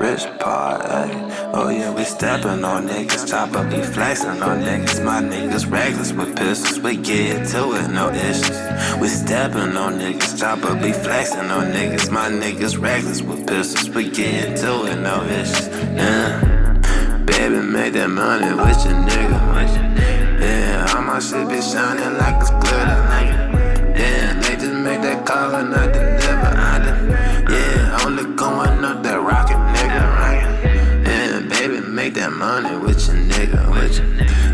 Rich part, ayy. Oh yeah, we steppin' on niggas, chopper be flexin' on niggas. My niggas reckless with pistols, we get to it, no issues. We steppin' on niggas, chopper be flexin' on niggas. My niggas reckless with pistols, we get to it, no issues. Baby, make that money with your nigga. Yeah, all my shit be shining like it's glitter, nigga. Yeah, they just make that call and I deliver. Yeah, only going up that rocket, nigga, right? Yeah, baby, make that money with your nigga, with you.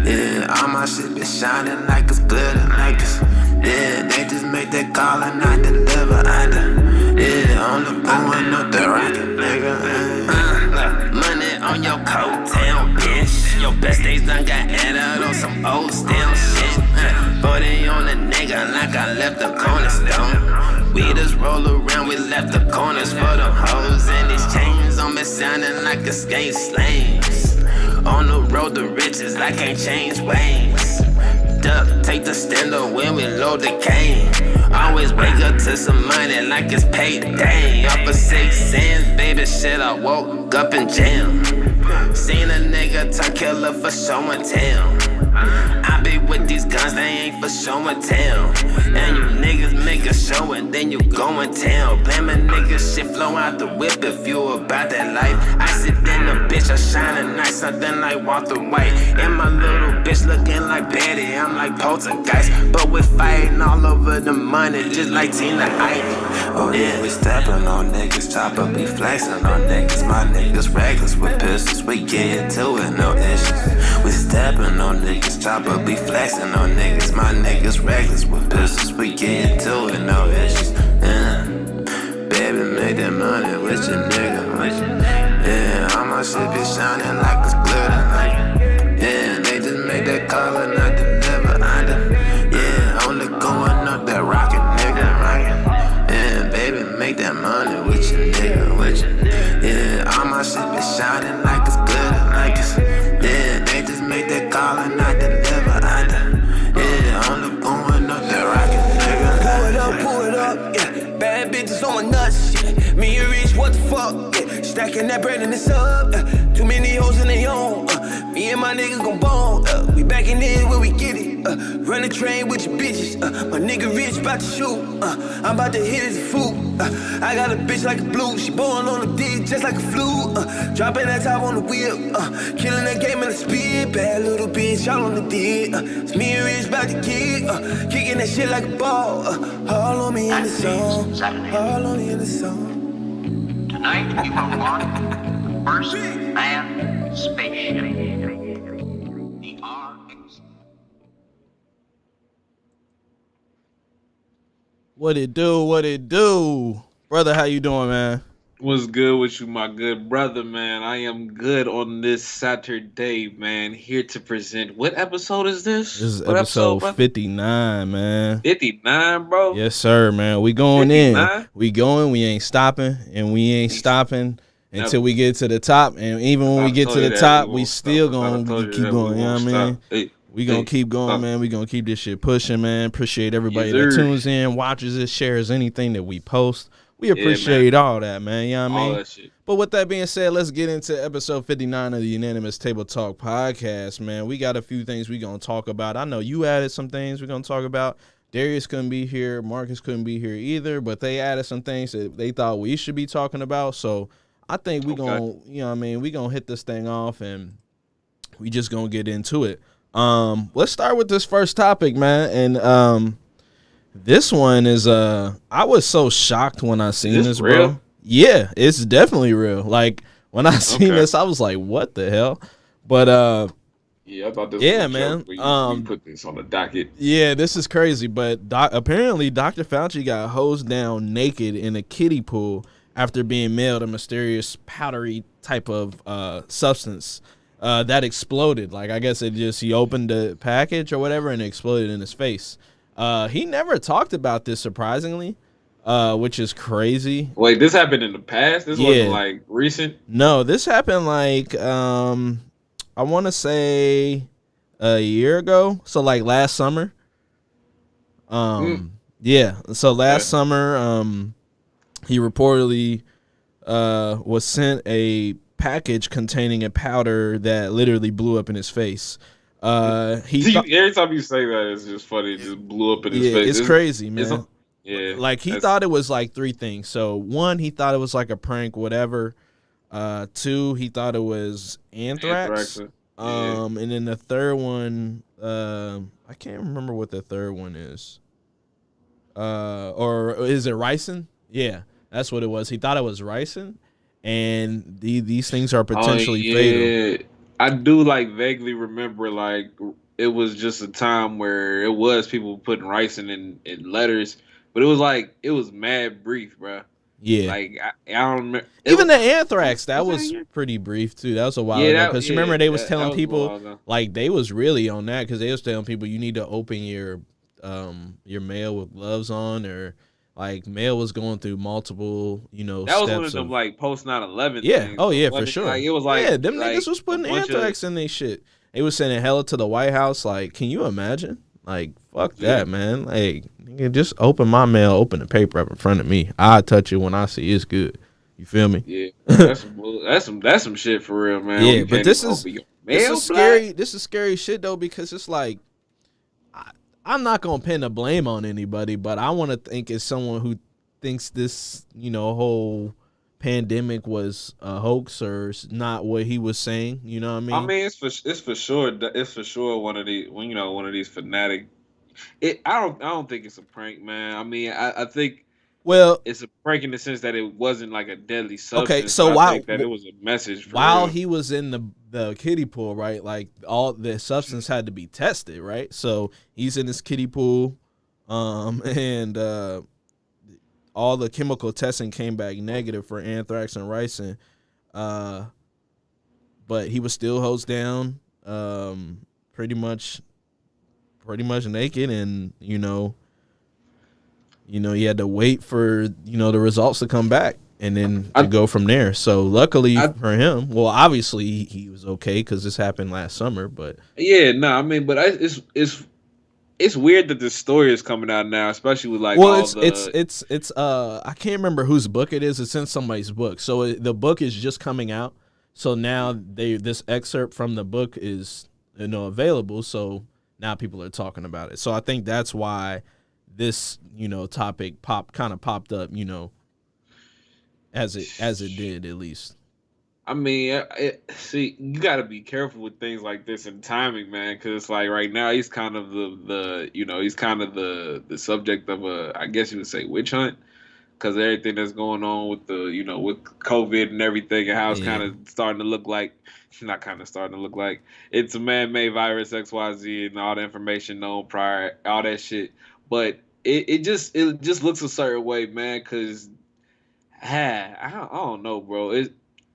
Yeah, all my shit be shining like it's glitter, like it's. Yeah, they just make that call and I deliver. Yeah, only going up that rocket, nigga. Money on your coattail, bitch. Your best days done got added on some old stale shit. 40 on a nigga like I left the cornerstone. We just roll around, we left the corners for the hoes. And these chains on me sounding like escape slaves. On the road to riches, I can't change ways. Duck, take the stand up when we load the cane. Always wake up to some money like it's payday. Up for 6 cents, baby, shit, I woke up in jail. Seen a nigga turn killer for show and tell. I be with these guns, they ain't for show and tell. And you niggas make a show and then you go and tell. Blaming niggas, shit flow out the whip if you about that life. I sit in the bitch, I shining nice, something like Walter White. And my little bitch looking like Betty, I'm like poltergeist. But we're fighting all over the money, just like Tina Ivey. Oh yeah, we steppin' on niggas, chopper be flexin' on niggas. My niggas reckless with pistols, we get to it, no issues. We steppin' on niggas, chopper be flexin' on niggas. My niggas reckless with pistols, we get to it, no issues. Baby, make that money with your nigga. Yeah, all my shit be shining like it's glitter. Yeah, they just make that call and I deliver. Yeah, only going up that rocket, nigga. Yeah, baby, make that money with your nigga. Yeah, all my shit be shining like it's glitter, like it's. Yeah, they just make that call and I deliver. Yeah, only going up that rocket, nigga. Pull it up, yeah. Bad bitches on my nuts, shit. Me and Rich, what the fuck, yeah. Stacking that bread in the sub, too many hoes in they own. Me and my niggas gon' bone, we back in there where we get it. Run the train with your bitches, my nigga Rich bout to shoot. I'm about to hit as a fool. I got a bitch like a blue, she born on the dick just like a flu. Dropping that top on the wheel, killing that game in the speed. Bad little bitch, all on the dick. It's me and Rich bout to kick, kicking that shit like a ball. All on me in the zone, all on me in the zone. Tonight we will launch the first manned spaceship. The RX. What it do? Brother, how you doing, man? What's good with you, my good brother, man? I am good on this Saturday, man. Here to present. What episode is this? This is episode 59, man. 59, bro? Yes, sir, man. We going 59? in. We going. We ain't stopping. And we ain't stopping until we get to the top. And even when we get to the top, we still going to keep going. You know what I mean? Hey, we going to keep going, man. We going to keep this shit pushing, man. Appreciate everybody Yes, that sir. tunes in, watches it, shares anything that we post. We appreciate all that, man. You know what I mean? all that shit. But with that being said, let's get into episode 59 of the Unanimous Table Talk Podcast, man. We got a few things we going to talk about. I know you added some things we're going to talk about. Darius couldn't be here. Marcus couldn't be here either, but they added some things that they thought we should be talking about. So I think we going to, you know what I mean, we going to hit this thing off and we just going to get into it. Let's start with this first topic, man. And this one is I was so shocked when I seen this, bro. real? Yeah, it's definitely real. Like when I seen this, I was like, "What the hell?" But Yeah, I thought this Yeah, was a man. joke, but you put this on the docket. yeah, this is crazy. But apparently, Dr. Fauci got hosed down naked in a kiddie pool after being mailed a mysterious powdery type of substance that exploded. Like I guess he opened the package or whatever and it exploded in his face. He never talked about this, surprisingly, which is crazy. Wait, this happened in the past? This wasn't like recent? No, this happened like I want to say a year ago. So like last summer. Yeah. So last summer, he reportedly was sent a package containing a powder that literally blew up in his face. Every time you say that, it's just funny. It just blew up in his face. It's crazy, man. Yeah, like he thought it was like three things. So one, he thought it was like a prank, whatever. Two, he thought it was anthrax. And then the third one, I can't remember what the third one is. Or is it ricin? Yeah, that's what it was. He thought it was ricin, and these things are potentially fatal. I do like vaguely remember like it was just a time where it was people putting ricin in letters, but it was mad brief, bro. Yeah, like I don't remember. Even the anthrax, that was pretty brief too. That was a while ago. Because remember they was telling people like they was really on that because they was telling people you need to open your mail with gloves on, or like mail was going through multiple that was one of them like post 9/11 yeah things. Oh yeah, for sure. Like, it was like them niggas was putting anthrax in their shit. They was sending hella to the White House. Like, can you imagine? Like, fuck that, man. Like, nigga, just open my mail, open the paper up in front of me. I touch it when I see it's good. You feel me? Yeah, that's some shit for real, man. Yeah, but this is scary. This is scary shit though, because it's like I'm not gonna pin the blame on anybody, but I want to think as someone who thinks this, whole pandemic was a hoax or not what he was saying. You know what I mean? I mean, it's for sure one of these fanatic. I don't think it's a prank, man. I mean, I think it's a prank in the sense that it wasn't like a deadly substance. Okay, so I think that it was a message. While he was in the kiddie pool, right? Like all the substance had to be tested, right? So he's in this kiddie pool, and all the chemical testing came back negative for anthrax and ricin, but he was still hosed down, pretty much naked, and he had to wait for the results to come back and then to go from there. So luckily for him, well, obviously he was okay because this happened last summer. But it's weird that this story is coming out now, especially with like it's I can't remember whose book it is. It's in somebody's book. So the book is just coming out. So now this excerpt from the book is available. So now people are talking about it. So I think that's why this topic popped up, as it did, at least. I mean, see, you got to be careful with things like this and timing, man, because it's like right now he's kind of the subject of a, I guess you would say, witch hunt, because everything that's going on with with COVID and everything, and how it's kind of starting to look like, not kind of starting to look like, it's a man-made virus, XYZ, and all the information known prior, all that shit, but it just looks a certain way, man, because I don't know, bro.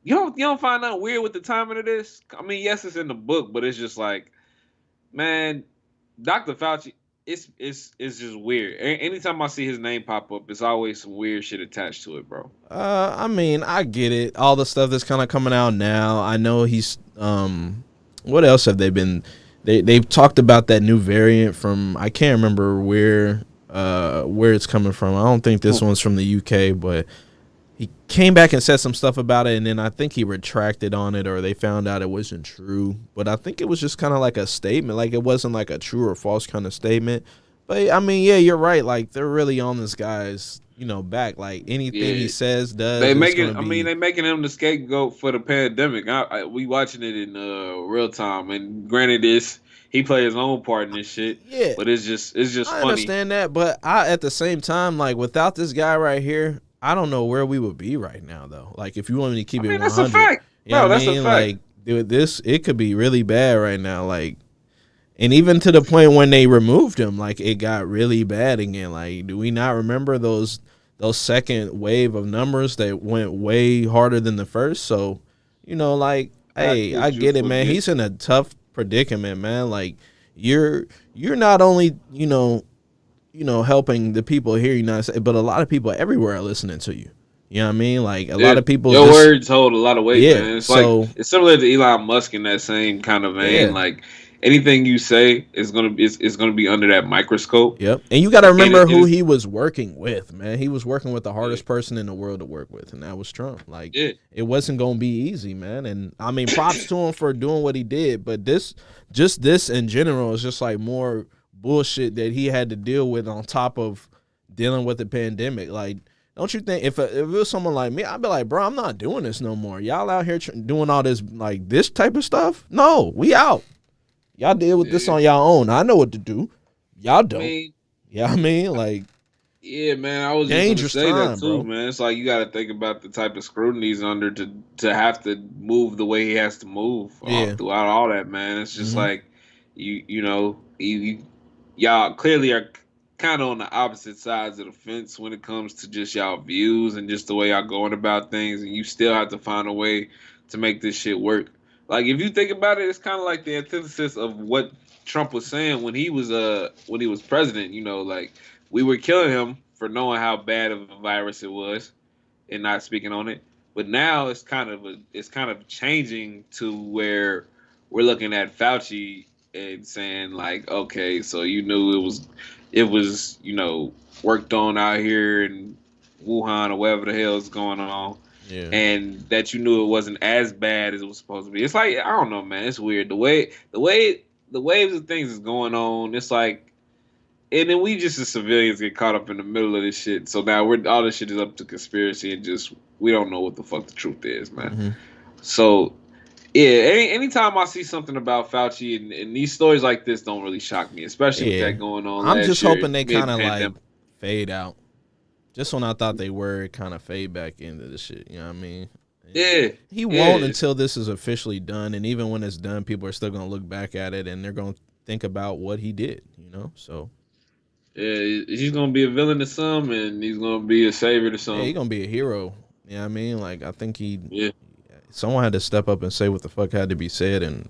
You don't find that weird with the timing of this? I mean, yes, it's in the book, but it's just like, man, Dr. Fauci, it's just weird. Anytime I see his name pop up, it's always some weird shit attached to it, bro. I mean, I get it. All the stuff that's kind of coming out now. I know he's what else have they been? They've talked about that new variant from, I can't remember where it's coming from. I don't think this one's from the UK, but he came back and said some stuff about it, and then I think he retracted on it, or they found out it wasn't true. But I think it was just kind of like a statement. Like, it wasn't like a true or false kind of statement. But, I mean, yeah, you're right. Like, they're really on this guy's, back. Like, anything he says, does. They're making him the scapegoat for the pandemic. We watching it in real time. And granted, he played his own part in this shit. Yeah. But it's just funny. I understand that. But at the same time, like, without this guy right here, I don't know where we would be right now, though. Like, if you want me to keep it 100. That's a fact. Bro, that's a fact. Like, dude, it could be really bad right now. Like, and even to the point when they removed him, like, it got really bad again. Like, do we not remember those second wave of numbers that went way harder than the first? So, like, hey, I get it, man. He's in a tough predicament, man. Like, you're not only, helping the people here in the United States, but a lot of people everywhere are listening to you. You know what I mean? Like, a lot of people. Your words hold a lot of weight, man. It's similar to Elon Musk in that same kind of vein. Yeah. Like, anything you say is gonna be under that microscope. Yep. And you got to remember it who is, he was working with, man. He was working with the hardest person in the world to work with, and that was Trump. Like, it wasn't going to be easy, man. And I mean, props to him for doing what he did, but this in general is just like more bullshit that he had to deal with on top of dealing with the pandemic. Like, don't you think if it was someone like me, I'd be like, bro, I'm not doing this no more. Y'all out here doing all this, like, this type of stuff? No, we out. Y'all deal with this on y'all own. I know what to do. Y'all don't. I mean, like, yeah, man. I was just gonna say that too, bro. Man. It's like you got to think about the type of scrutiny he's under to have to move the way he has to move throughout all that, man. It's just like y'all clearly are kind of on the opposite sides of the fence when it comes to just y'all views and just the way y'all going about things, and you still have to find a way to make this shit work. Like, if you think about it, it's kind of like the antithesis of what Trump was saying when he was president. You know, like, we were killing him for knowing how bad of a virus it was and not speaking on it. But now it's kind of changing to where we're looking at Fauci and saying, like, okay, so you knew it was worked on out here in Wuhan or wherever the hell is going on. Yeah. And that you knew it wasn't as bad as it was supposed to be. It's like, I don't know, man. It's weird. The waves of things is going on. It's like, and then we just as civilians get caught up in the middle of this shit. So now all this shit is up to conspiracy and just we don't know what the fuck the truth is, man. Mm-hmm. So yeah, anytime I see something about Fauci and these stories like this don't really shock me, especially with that going on. I'm just hoping they kind of like fade out. Just when I thought they were, kind of fade back into the shit. You know what I mean? Yeah. He won't until this is officially done. And even when it's done, people are still going to look back at it and they're going to think about what he did, you know? So. Yeah, he's going to be a villain to some and he's going to be a savior to some. Yeah, he's going to be a hero. You know what I mean? Like, I think someone had to step up and say what the fuck had to be said and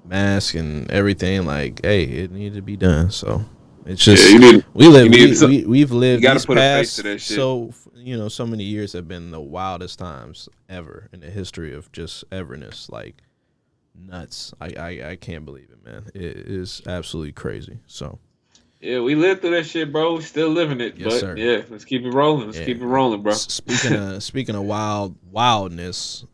mask and everything. Like, hey, it needed to be done. So. It's just we've lived these past so many years have been the wildest times ever in the history of just everness, like nuts. I can't believe it, man. It is absolutely crazy. So yeah, we lived through that shit, bro. We still living it. Yes, but sir. Yeah, let's keep it rolling. Keep it rolling, bro. Speaking of wildness,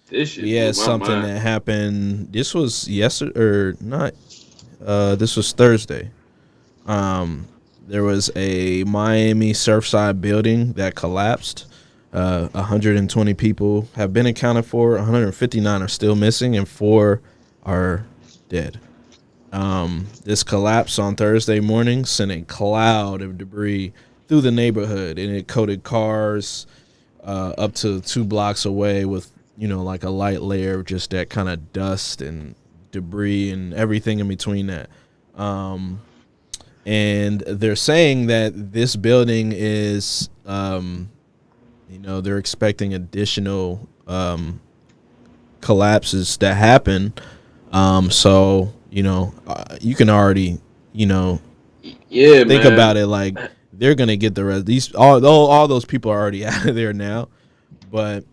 this shit we had something that happened. This was yesterday or not. This was Thursday. There was a Miami Surfside building that collapsed. 120 people have been accounted for. 159 are still missing, and 4 are dead. This collapse on Thursday morning sent a cloud of debris through the neighborhood, and it coated cars up to 2 blocks away with, like a light layer of just that kind of dust and debris and everything in between that. And they're saying that this building is, they're expecting additional collapses to happen. So, you can already, think about it like they're going to get the rest. All those people are already out of there now. But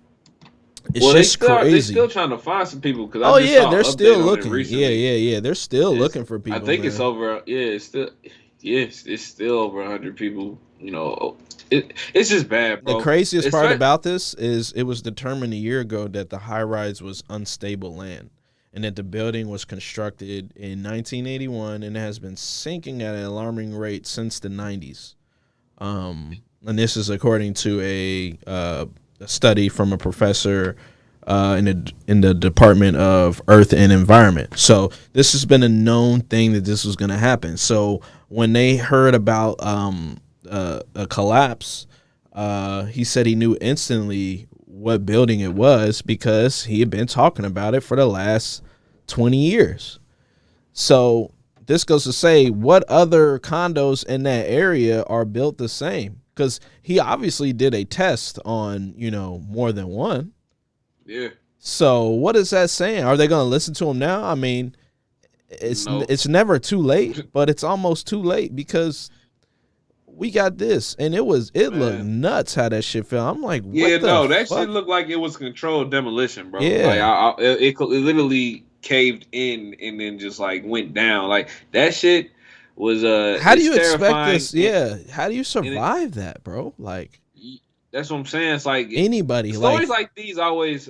it's just crazy. They're still trying to find some people. They're still looking. Yeah. They're still looking for people. I think it's over. Yeah, it's still over 100 people. It's just bad, bro. The craziest part about this is it was determined a year ago that the high-rise was unstable land and that the building was constructed in 1981 and has been sinking at an alarming rate since the 90s. And this is according to a study from a professor in the Department of Earth and Environment. So this has been a known thing that this was going to happen. So when they heard about a collapse, he said he knew instantly what building it was because he had been talking about it for the last 20 years. So this goes to say, what other condos in that area are built the same? Because he obviously did a test on, more than one. Yeah. So what is that saying? Are they going to listen to him now? I mean, it's never too late, but it's almost too late because we got this, and it looked nuts how that shit felt. I'm like, what the fuck? That shit looked like it was controlled demolition, bro. Yeah. Like it literally caved in and then just like went down. Like that shit was how do you terrifying. expect this? Yeah, how do you survive that, bro? Like that's what I'm saying. It's like anybody. Stories like these always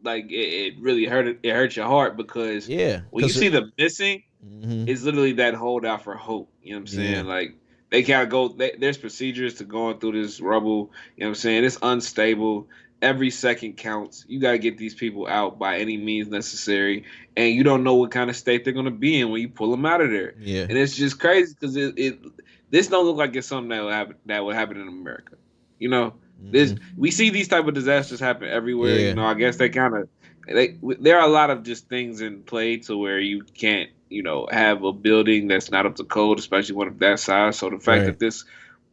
like it really hurt your heart because when you see them missing, it's literally that holdout for hope. You know what I'm saying? Like they gotta go. There's procedures to going through this rubble. You know what I'm saying? It's unstable. Every second counts. You gotta get these people out by any means necessary, and you don't know what kind of state they're gonna be in when you pull them out of there. Yeah, and it's just crazy because this don't look like it's something that would happen in America. You know, we see these type of disasters happen everywhere. Yeah. You know, I guess there are a lot of just things in play to where you can't, you know, have a building that's not up to code, especially one of that size. So the fact that this,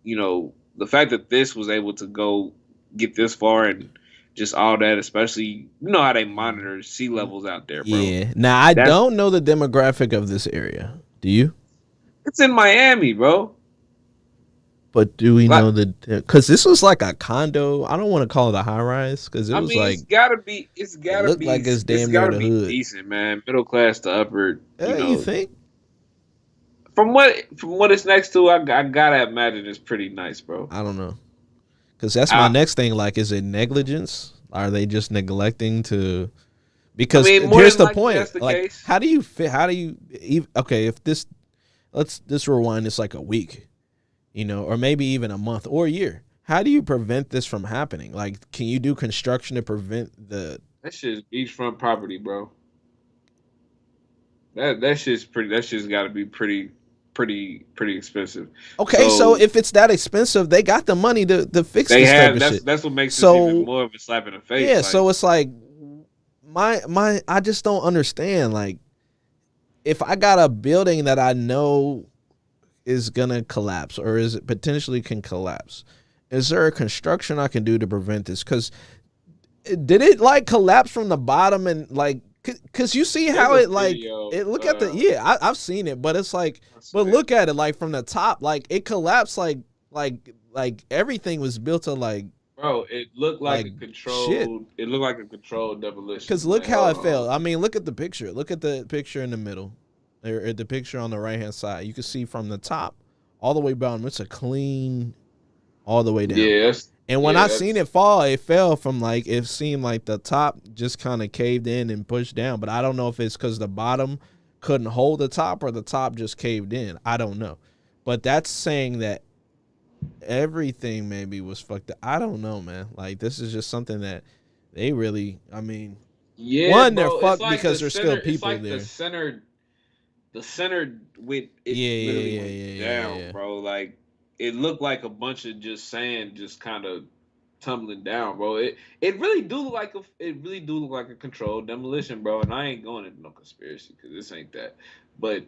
you know, was able to go get this far and just all that, especially, you know how they monitor sea levels out there, bro. Yeah. Now I don't know the demographic of this area. Do you? It's in Miami, bro. But do we know because this was like a condo? I don't want to call it a high rise because it was like it's gotta be. It's damn near the hood. Decent, man. Middle class to upper. You think? From what it's next to, I gotta imagine it's pretty nice, bro. I don't know, because that's my next thing. Like, is it negligence? Are they just neglecting to? Because here's the point. Like, case. How do you fit? How do you? Okay, if let's rewind this like a week. You know, or maybe even a month or a year. How do you prevent this from happening? Like, can you do construction to prevent the? That shit's beachfront property, bro. That shit's pretty. That shit's got to be pretty expensive. Okay, so if it's that expensive, they got the money to fix this type of shit. That's what makes it even more of a slap in the face. Yeah, like, so it's like I just don't understand. Like, if I got a building that I know is gonna collapse or is it potentially can collapse, is there a construction I can do to prevent this? Because did it like collapse from the bottom and like because you see how it like it look at the I've seen it, but it's like look at it like from the top, like it collapsed like everything was built to like, bro, it looked like a controlled shit. It looked like a controlled demolition. Because look how it fell. I mean, look at the picture. Look at the picture in the middle. Or the picture on the right hand side, you can see from the top all the way down. It's a clean all the way down. Yes. And when I seen it fall, it fell from like it seemed like the top just kind of caved in and pushed down. But I don't know if it's because the bottom couldn't hold the top or the top just caved in. I don't know. But that's saying that everything maybe was fucked up. I don't know, man. Like this is just something that they really. I mean, they're fucked like because there's still people it's like there. The center went literally down, bro. Like it looked like a bunch of just sand just kind of tumbling down, bro. It really do look like a controlled demolition, bro. And I ain't going into no conspiracy because this ain't that. But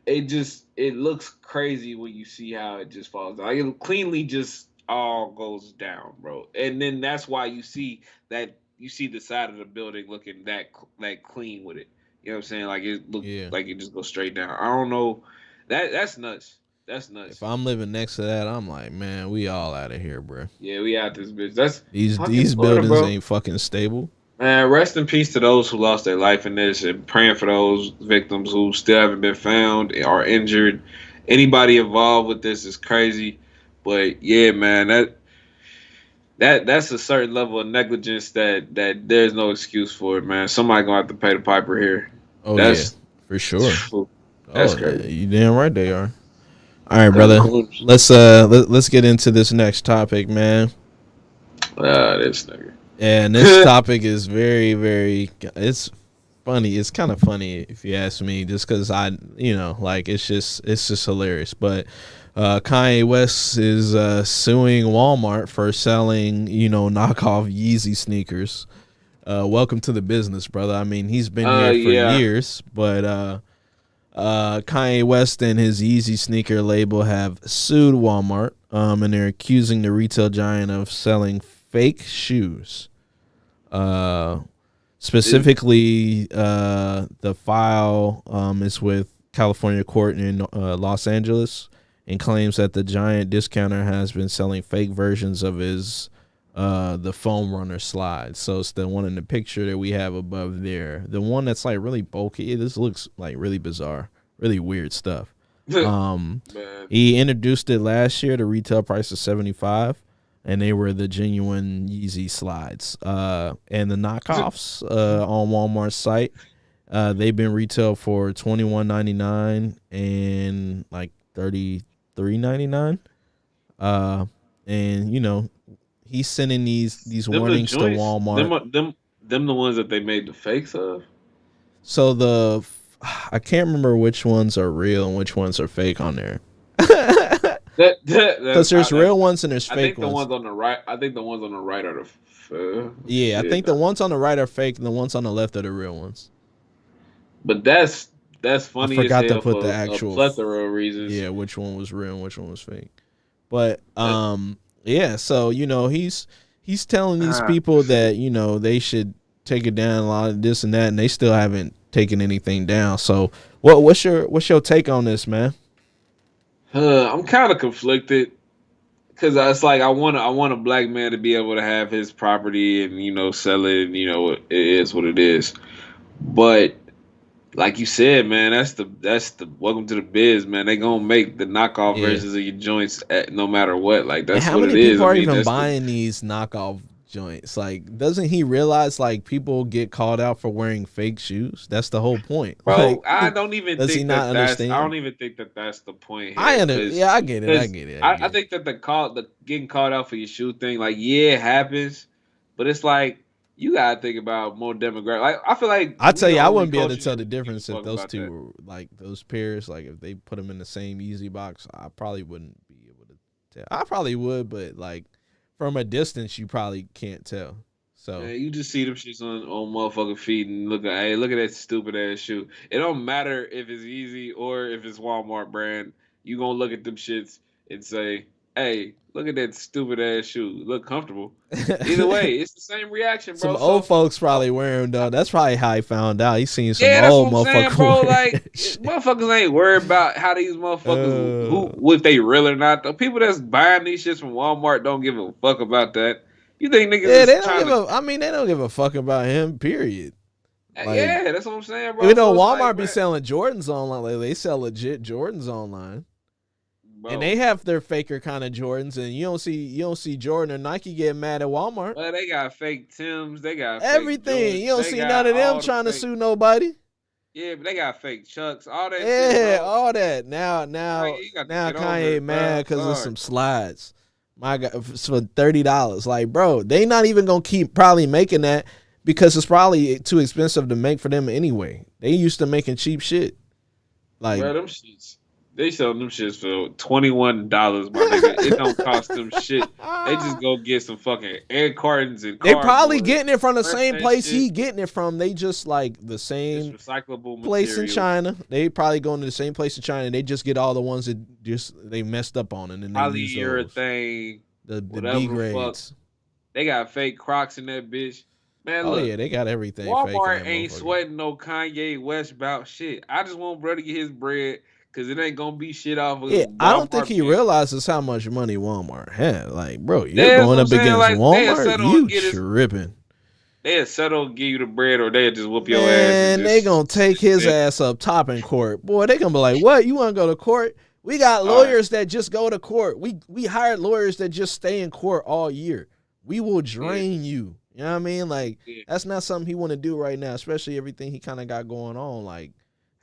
it looks crazy when you see how it just falls down. Like it cleanly just all goes down, bro. And then that's why you see the side of the building looking that clean with it. You know what I'm saying? Like it look like it just goes straight down. I don't know. That's nuts. That's nuts. If I'm living next to that, I'm like, man, we all out of here, bro. Yeah, we out this bitch. That's these buildings ain't fucking stable. Man, rest in peace to those who lost their life in this, and praying for those victims who still haven't been found or injured. Anybody involved with this is crazy. But yeah, man, that's a certain level of negligence that there's no excuse for it, man. Somebody gonna have to pay the piper here. Oh, that's for sure. That's crazy. You damn right they are. All right, brother. Let's get into this next topic, man. This nigga. And this topic is very, very. It's funny. It's kind of funny if you ask me, just because it's just hilarious. But Kanye West is suing Walmart for selling, knockoff Yeezy sneakers. Welcome to the business, brother. I mean, he's been here for years, but Kanye West and his Yeezy sneaker label have sued Walmart, and they're accusing the retail giant of selling fake shoes. Specifically, the file is with California court in Los Angeles, and claims that the giant discounter has been selling fake versions of his the foam runner slide. So it's the one in the picture that we have above there. The one that's like really bulky. This looks like really bizarre, really weird stuff. He introduced it last year. The retail price is $75, and they were the genuine Yeezy slides. And the knockoffs on Walmart's site, they've been retail for $21.99 and like $33.99. And you know, he's sending these warnings to Walmart. Them the ones that they made the fakes of. So I can't remember which ones are real and which ones are fake on there. Because there's real ones and there's fake ones. I think the ones on the right. I think the ones on the right are the. Yeah, I think the ones on the right are fake and the ones on the left are the real ones. But that's funny. I forgot as hell to put for the actual a plethora of reasons. Yeah, which one was real and which one was fake. But yeah, so you know he's telling these people that you know they should take it down, a lot of this and that, and they still haven't taken anything down. So what's your take on this, man? I'm kind of conflicted because it's like I want a black man to be able to have his property and you know sell it. And, you know it is what it is, but like you said, man, that's the welcome to the biz, man. They gonna make the knockoff versions of your joints no matter what. Like that's and what it is. How many people are even buying these knockoff joints? Like, doesn't he realize like people get called out for wearing fake shoes? That's the whole point, bro. Like, I don't even does think he not understand? I don't even think that's the point. Here, I get it. I think that the getting called out for your shoe thing, like it happens, but it's like. You gotta think about more demographic. Like I feel like I tell you, I wouldn't be able to tell the difference if those two were like those pairs. Like if they put them in the same Yeezy box, I probably wouldn't be able to tell. I probably would, but like from a distance, you probably can't tell. So man, you just see them shits on motherfucking feet and look at that stupid ass shoe. It don't matter if it's Yeezy or if it's Walmart brand. You gonna look at them shits and say, "Hey, look at that stupid ass shoe. Look comfortable." Either way, it's the same reaction, bro. Some old folks probably wear them, though. That's probably how he found out. He seen some that's old what I'm saying, motherfuckers. Bro, like motherfuckers ain't worried about how these motherfuckers who if they real or not. The people that's buying these shits from Walmart don't give a fuck about that. You think niggas? Yeah, they don't give a fuck about him. Period. Like, yeah, that's what I'm saying, bro. You know, Walmart be selling Jordans online. Like, they sell legit Jordans online. Bro. And they have their faker kind of Jordans, and you don't see Jordan or Nike getting mad at Walmart. Well, they got fake Timbs, they got everything. Fake you don't see none of them trying to sue nobody. Yeah, but they got fake Chucks, all that. Yeah, shit, all that. Now Kanye mad because of some slides. My God, for $30. Like, bro, they not even gonna keep probably making that because it's probably too expensive to make for them anyway. They used to making cheap shit. Like, bro, them shits. They sell them shits for $21, my nigga. It don't cost them shit. They just go get some fucking egg cartons and they probably getting it from the same place he getting it from. They just like the same recyclable place material. in China. They probably going to the same place in China. And they just get all the ones that just they messed up on and then they polyurethane, the B grades. They got fake Crocs in that bitch. Man, look, yeah, they got everything. Walmart ain't sweating no Kanye West about shit. I just want bro to get his bread. Cause it ain't gonna be shit off of Walmart. I don't think he realizes how much money Walmart had. Like, bro, you're going up against Walmart. You tripping. They'll settle and give you the bread, or they'll just whoop your ass. And they gonna take his ass up top in court. Boy, they gonna be like, "What? You want to go to court? We got lawyers that just go to court. We hired lawyers that just stay in court all year. We will drain you. You know what I mean? Like, that's not something he want to do right now, especially everything he kind of got going on. Like.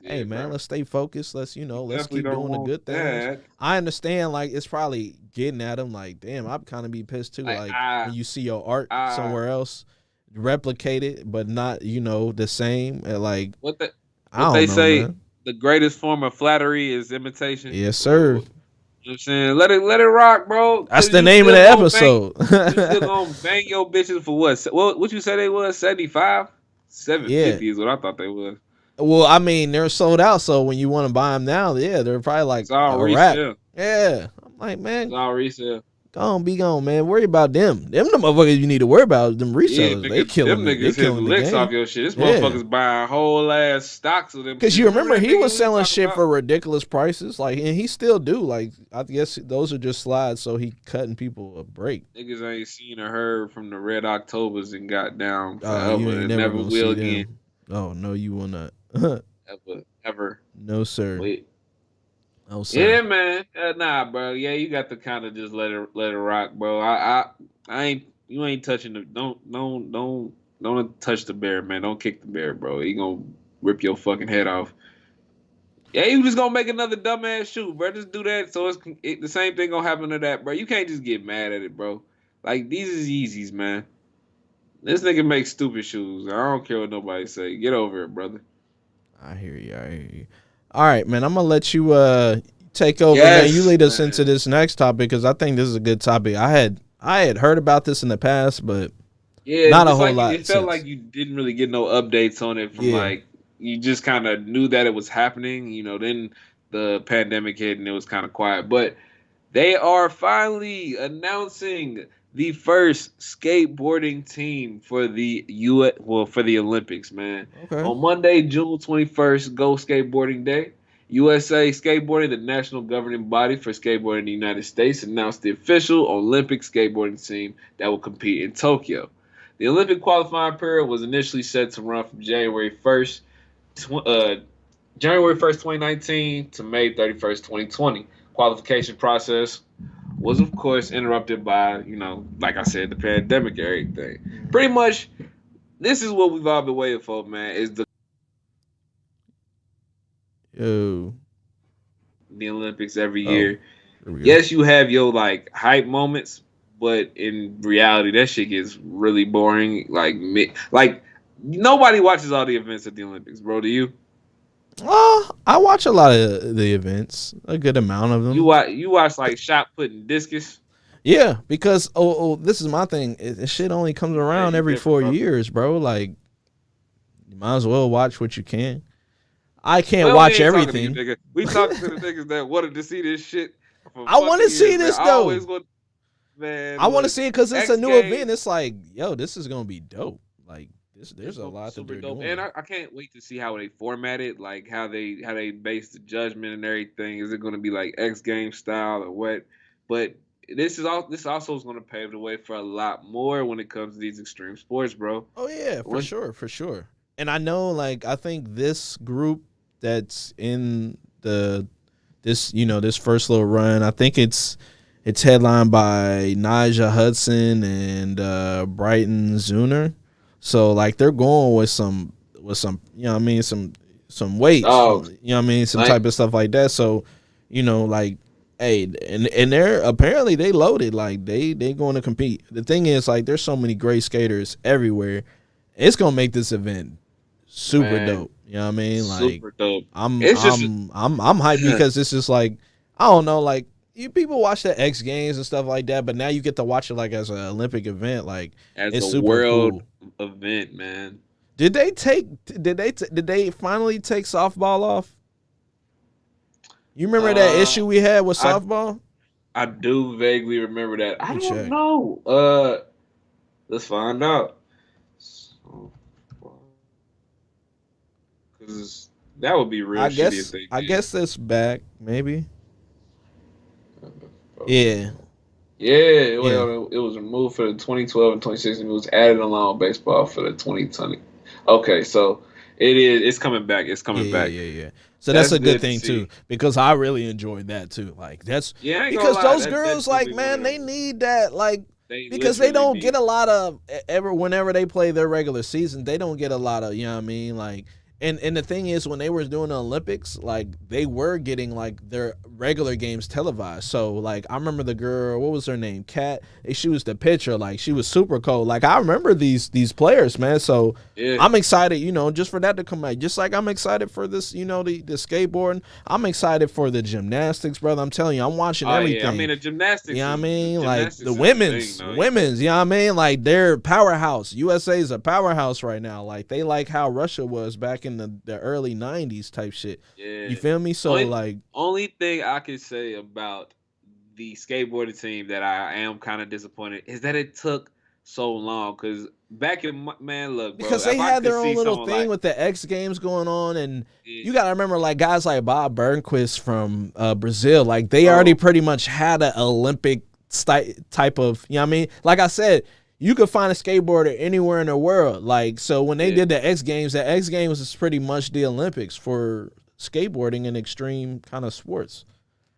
Hey man, bro. Let's stay focused. Let's keep doing the good things. I understand, like it's probably getting at him. Like, damn, I'd kind of be pissed too. Like when you see your art somewhere else, replicate it, but not the same. Like what they say, man. The greatest form of flattery is imitation. Yes, sir. You know what I'm saying? Let it rock, bro. That's the name of the episode. You still gonna bang your bitches for what? What you say they was 75? 750 is what I thought they was. Well, I mean, they're sold out, so when you want to buy them now, they're probably like it's all a resale. Wrap. Yeah. I'm like, man. It's all resale. Go on, be gone, man. Worry about them. Them the motherfuckers you need to worry about. Them resellers. Yeah, They killing them it. They niggas hitting killing the licks game. off your shit. This Yeah. motherfucker's buying whole ass stocks of them. Because shit. you remember that he nigga was we selling talking shit about? for ridiculous prices, like, and he still do. Like, I guess those are just slides, so he cutting people a break. Niggas ain't seen or heard from the Red Octobers and got down You forever ain't and never never gonna will see again. them. Oh no, you will not. Ever. No sir. Wait. No sir. Yeah, man. Nah, bro. Yeah, you got to kind of just let it rock, bro. I ain't. You ain't touching the. Don't touch the bear, man. Don't kick the bear, bro. He gonna rip your fucking head off. Yeah, you just gonna make another dumbass shoe, bro. Just do that, so the same thing gonna happen to that, bro. You can't just get mad at it, bro. Like, these is Yeezys, man. This nigga makes stupid shoes. I don't care what nobody say. Get over it, brother. I hear you. All right, man. I'm gonna let you take over, Yes, man. You lead us man. into this next topic because I think this is a good topic. I had heard about this in the past, but Yeah, not a it's whole like, lot It felt since. like you didn't really get no updates on it from Yeah. like you just kind of knew that it was happening. Then the pandemic hit and it was kind of quiet. But they are finally announcing the first skateboarding team for the for the Olympics, man. Okay. On Monday, June 21st, Go Skateboarding Day. USA Skateboarding, the national governing body for skateboarding in the United States, announced the official Olympic skateboarding team that will compete in Tokyo. The Olympic qualifying period was initially set to run from January 1st, 2019 to May 31st, 2020. Qualification process was, of course, interrupted by, like I said, the pandemic and everything. Pretty much, this is what we've all been waiting for, man, is the Olympics every year. There we go. Yes, you have your like hype moments, but in reality, that shit gets really boring. Like nobody watches all the events at the Olympics, bro. Do you? I watch a lot of the events, a good amount of them. You watch like shot put and discus. Yeah, because this is my thing. Shit only comes around you every different, 4 bro. year, bro. Like, you might as well watch what you can. I can't Well, watch we ain't talking to you, everything. nigga. We talking to the niggas that wanted to see this shit. For I want to fucking see years, this man. though. Man, I want to look, see it because it's a X new Games, event. It's like, yo, this is gonna be dope. Like, there's a lot that super they're dope. doing. And I can't wait to see how they format it, like how they base the judgment and everything. Is it going to be like X Games style or what? But this also is going to pave the way for a lot more when it comes to these extreme sports, bro. Oh yeah, for sure. And I know, like, I think this group that's in this first little run, I think it's headlined by Nyjah Hudson and Brighton Zuner. So like they're going with some some weights, some type of stuff like that. So, like, hey, and they're apparently they loaded, like they going to compete. The thing is, like, there's so many great skaters everywhere. It's gonna make this event super dope. You know what I mean? Like, Super dope. I'm It's just- hyped because it's just like, I don't know, like, people watch the X Games and stuff like that, but now you get to watch it like as an Olympic event. Like, As it's a super world cool. event, man. Did they finally take softball off? You remember that issue we had with softball? I do vaguely remember that. I Let me don't check. know. Let's find out. Because that would be real shitty if they I did. guess that's back, maybe. Yeah. Yeah, well, it was removed for the 2012 and 2016. It was added along with baseball for the 2020. Okay, so it's coming back. It's coming back. Yeah. So that's a good good to thing see. too, because I really enjoyed that too. Like, that's Yeah, I ain't gonna because lie, those that girls, do like, be man, one they of them. need that, like, They because they literally don't be- get a lot of whenever they play their regular season, they don't get a lot of, you know what I mean, like. And the thing is, when they were doing the Olympics, like, they were getting like their regular games televised. So like, I remember the girl, what was her name, Kat? She was the pitcher. Like, she was super cold. Like, I remember these players, man. So Yeah. I'm excited, just for that to come out. Just like I'm excited for this, the skateboarding. I'm excited for the gymnastics, brother. I'm telling you, I'm watching everything. Yeah, I mean, the gymnastics. You know what I mean? Like, gymnastics the is women's, thing, though. you know what I mean? Like, they're powerhouse. USA is a powerhouse right now. Like, they like how Russia was back in the early 90s type shit. Yeah. You feel me? So, like, Only thing I can say about the skateboarding team that I am kind of disappointed is that it took so long. Because back in man, look, bro, Because they if I had could their see own little someone thing like, with the X Games going on, and yeah, you got to remember, like, guys like Bob Burnquist from Brazil, like, they bro, already pretty much had an Olympic type of, you know what I mean? Like I said, you could find a skateboarder anywhere in the world. Like, so when they did the X Games is pretty much the Olympics for skateboarding and extreme kind of sports.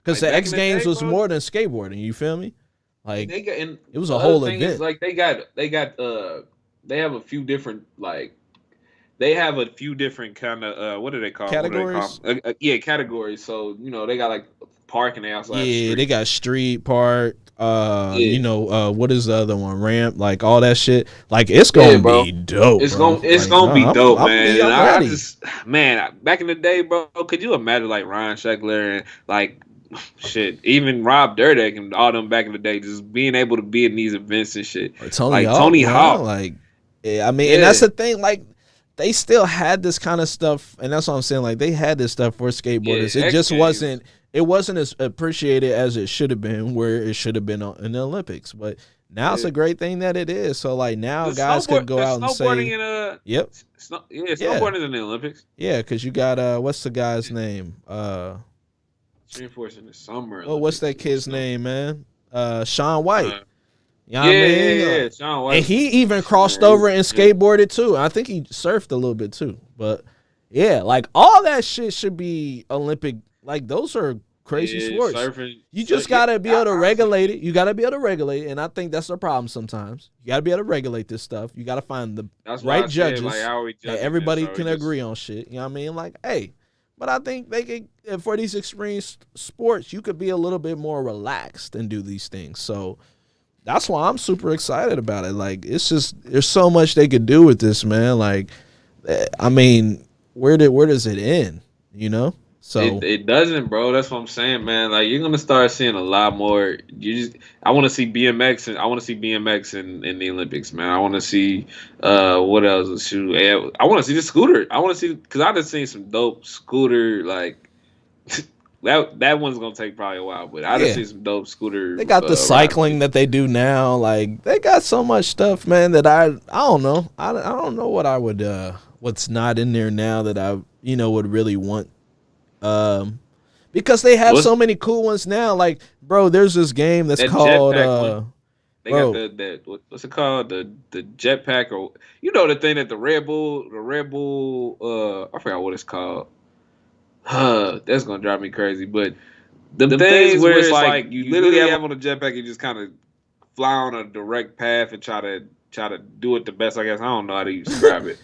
Because like the back X in the Games day, was bro, more than skateboarding, you feel me? Like, they got, and it was the a other whole thing event. is like they have a few different like. They have a few different kind of what do they call Categories? Yeah, categories. So they got like park and they also have Yeah, street. they got street, park, Yeah. what is the other one? Ramp, like all that shit. Like, it's gonna bro. be dope. It's bro. gonna be dope, man. And I'm I ready. just, man, back in the day, bro, could you imagine like Ryan Sheckler and like shit, even Rob Dyrdek and all them back in the day, just being able to be in these events and shit. Or Tony Hawk, like, yeah, I mean, and that's the thing, like, they still had this kind of stuff, and that's what I'm saying. Like, they had this stuff for skateboarders. Yeah, it just X-Games. wasn't as appreciated as it should have been, where it should have been in the Olympics. But now it's a great thing that it is. So, like, now guys could go out and say, "Yep, snowboarding in the Olympics." Yeah, because you got what's the guy's name? Reinforced in the summer. Well, what's that kid's name, man? Sean White. You know what I mean? Yeah, Sean White. And he even crossed over and skateboarded too. I think he surfed a little bit too. But yeah, like all that shit should be Olympic. Like those are crazy sports. Surfing, you just gotta be able to regulate it. You gotta be able to regulate it. And I think that's the problem sometimes. You gotta be able to regulate this stuff. You gotta find the right judges. Like, how are we judging that everybody this? can agree on shit. You know what I mean? Like, hey. But I think they could, for these extreme sports, you could be a little bit more relaxed and do these things. So that's why I'm super excited about it. Like, it's just, there's so much they could do with this, man. Like, I mean, where does it end? You know? So it doesn't, bro. That's what I'm saying, man. Like, you're gonna start seeing a lot more. I want to see BMX, and I want to see BMX in the Olympics, man. I want to see what else? Shoot, I want to see the scooter. I want to see, because I just seen some dope scooter like that one's gonna take probably a while, but I just see some dope scooter. They got the cycling that they do now. Like, they got so much stuff, man, that I don't know. I don't know what I would what's not in there now that I would really want. Because they have so many cool ones now. Like, bro, there's this game that's called they got what's it called? The jetpack, or the thing that the Red Bull I forgot what it's called. That's gonna drive me crazy. But the things where it's like you literally have on a jetpack, you just kind of fly on a direct path and try to do it the best, I guess. I don't know how to describe it.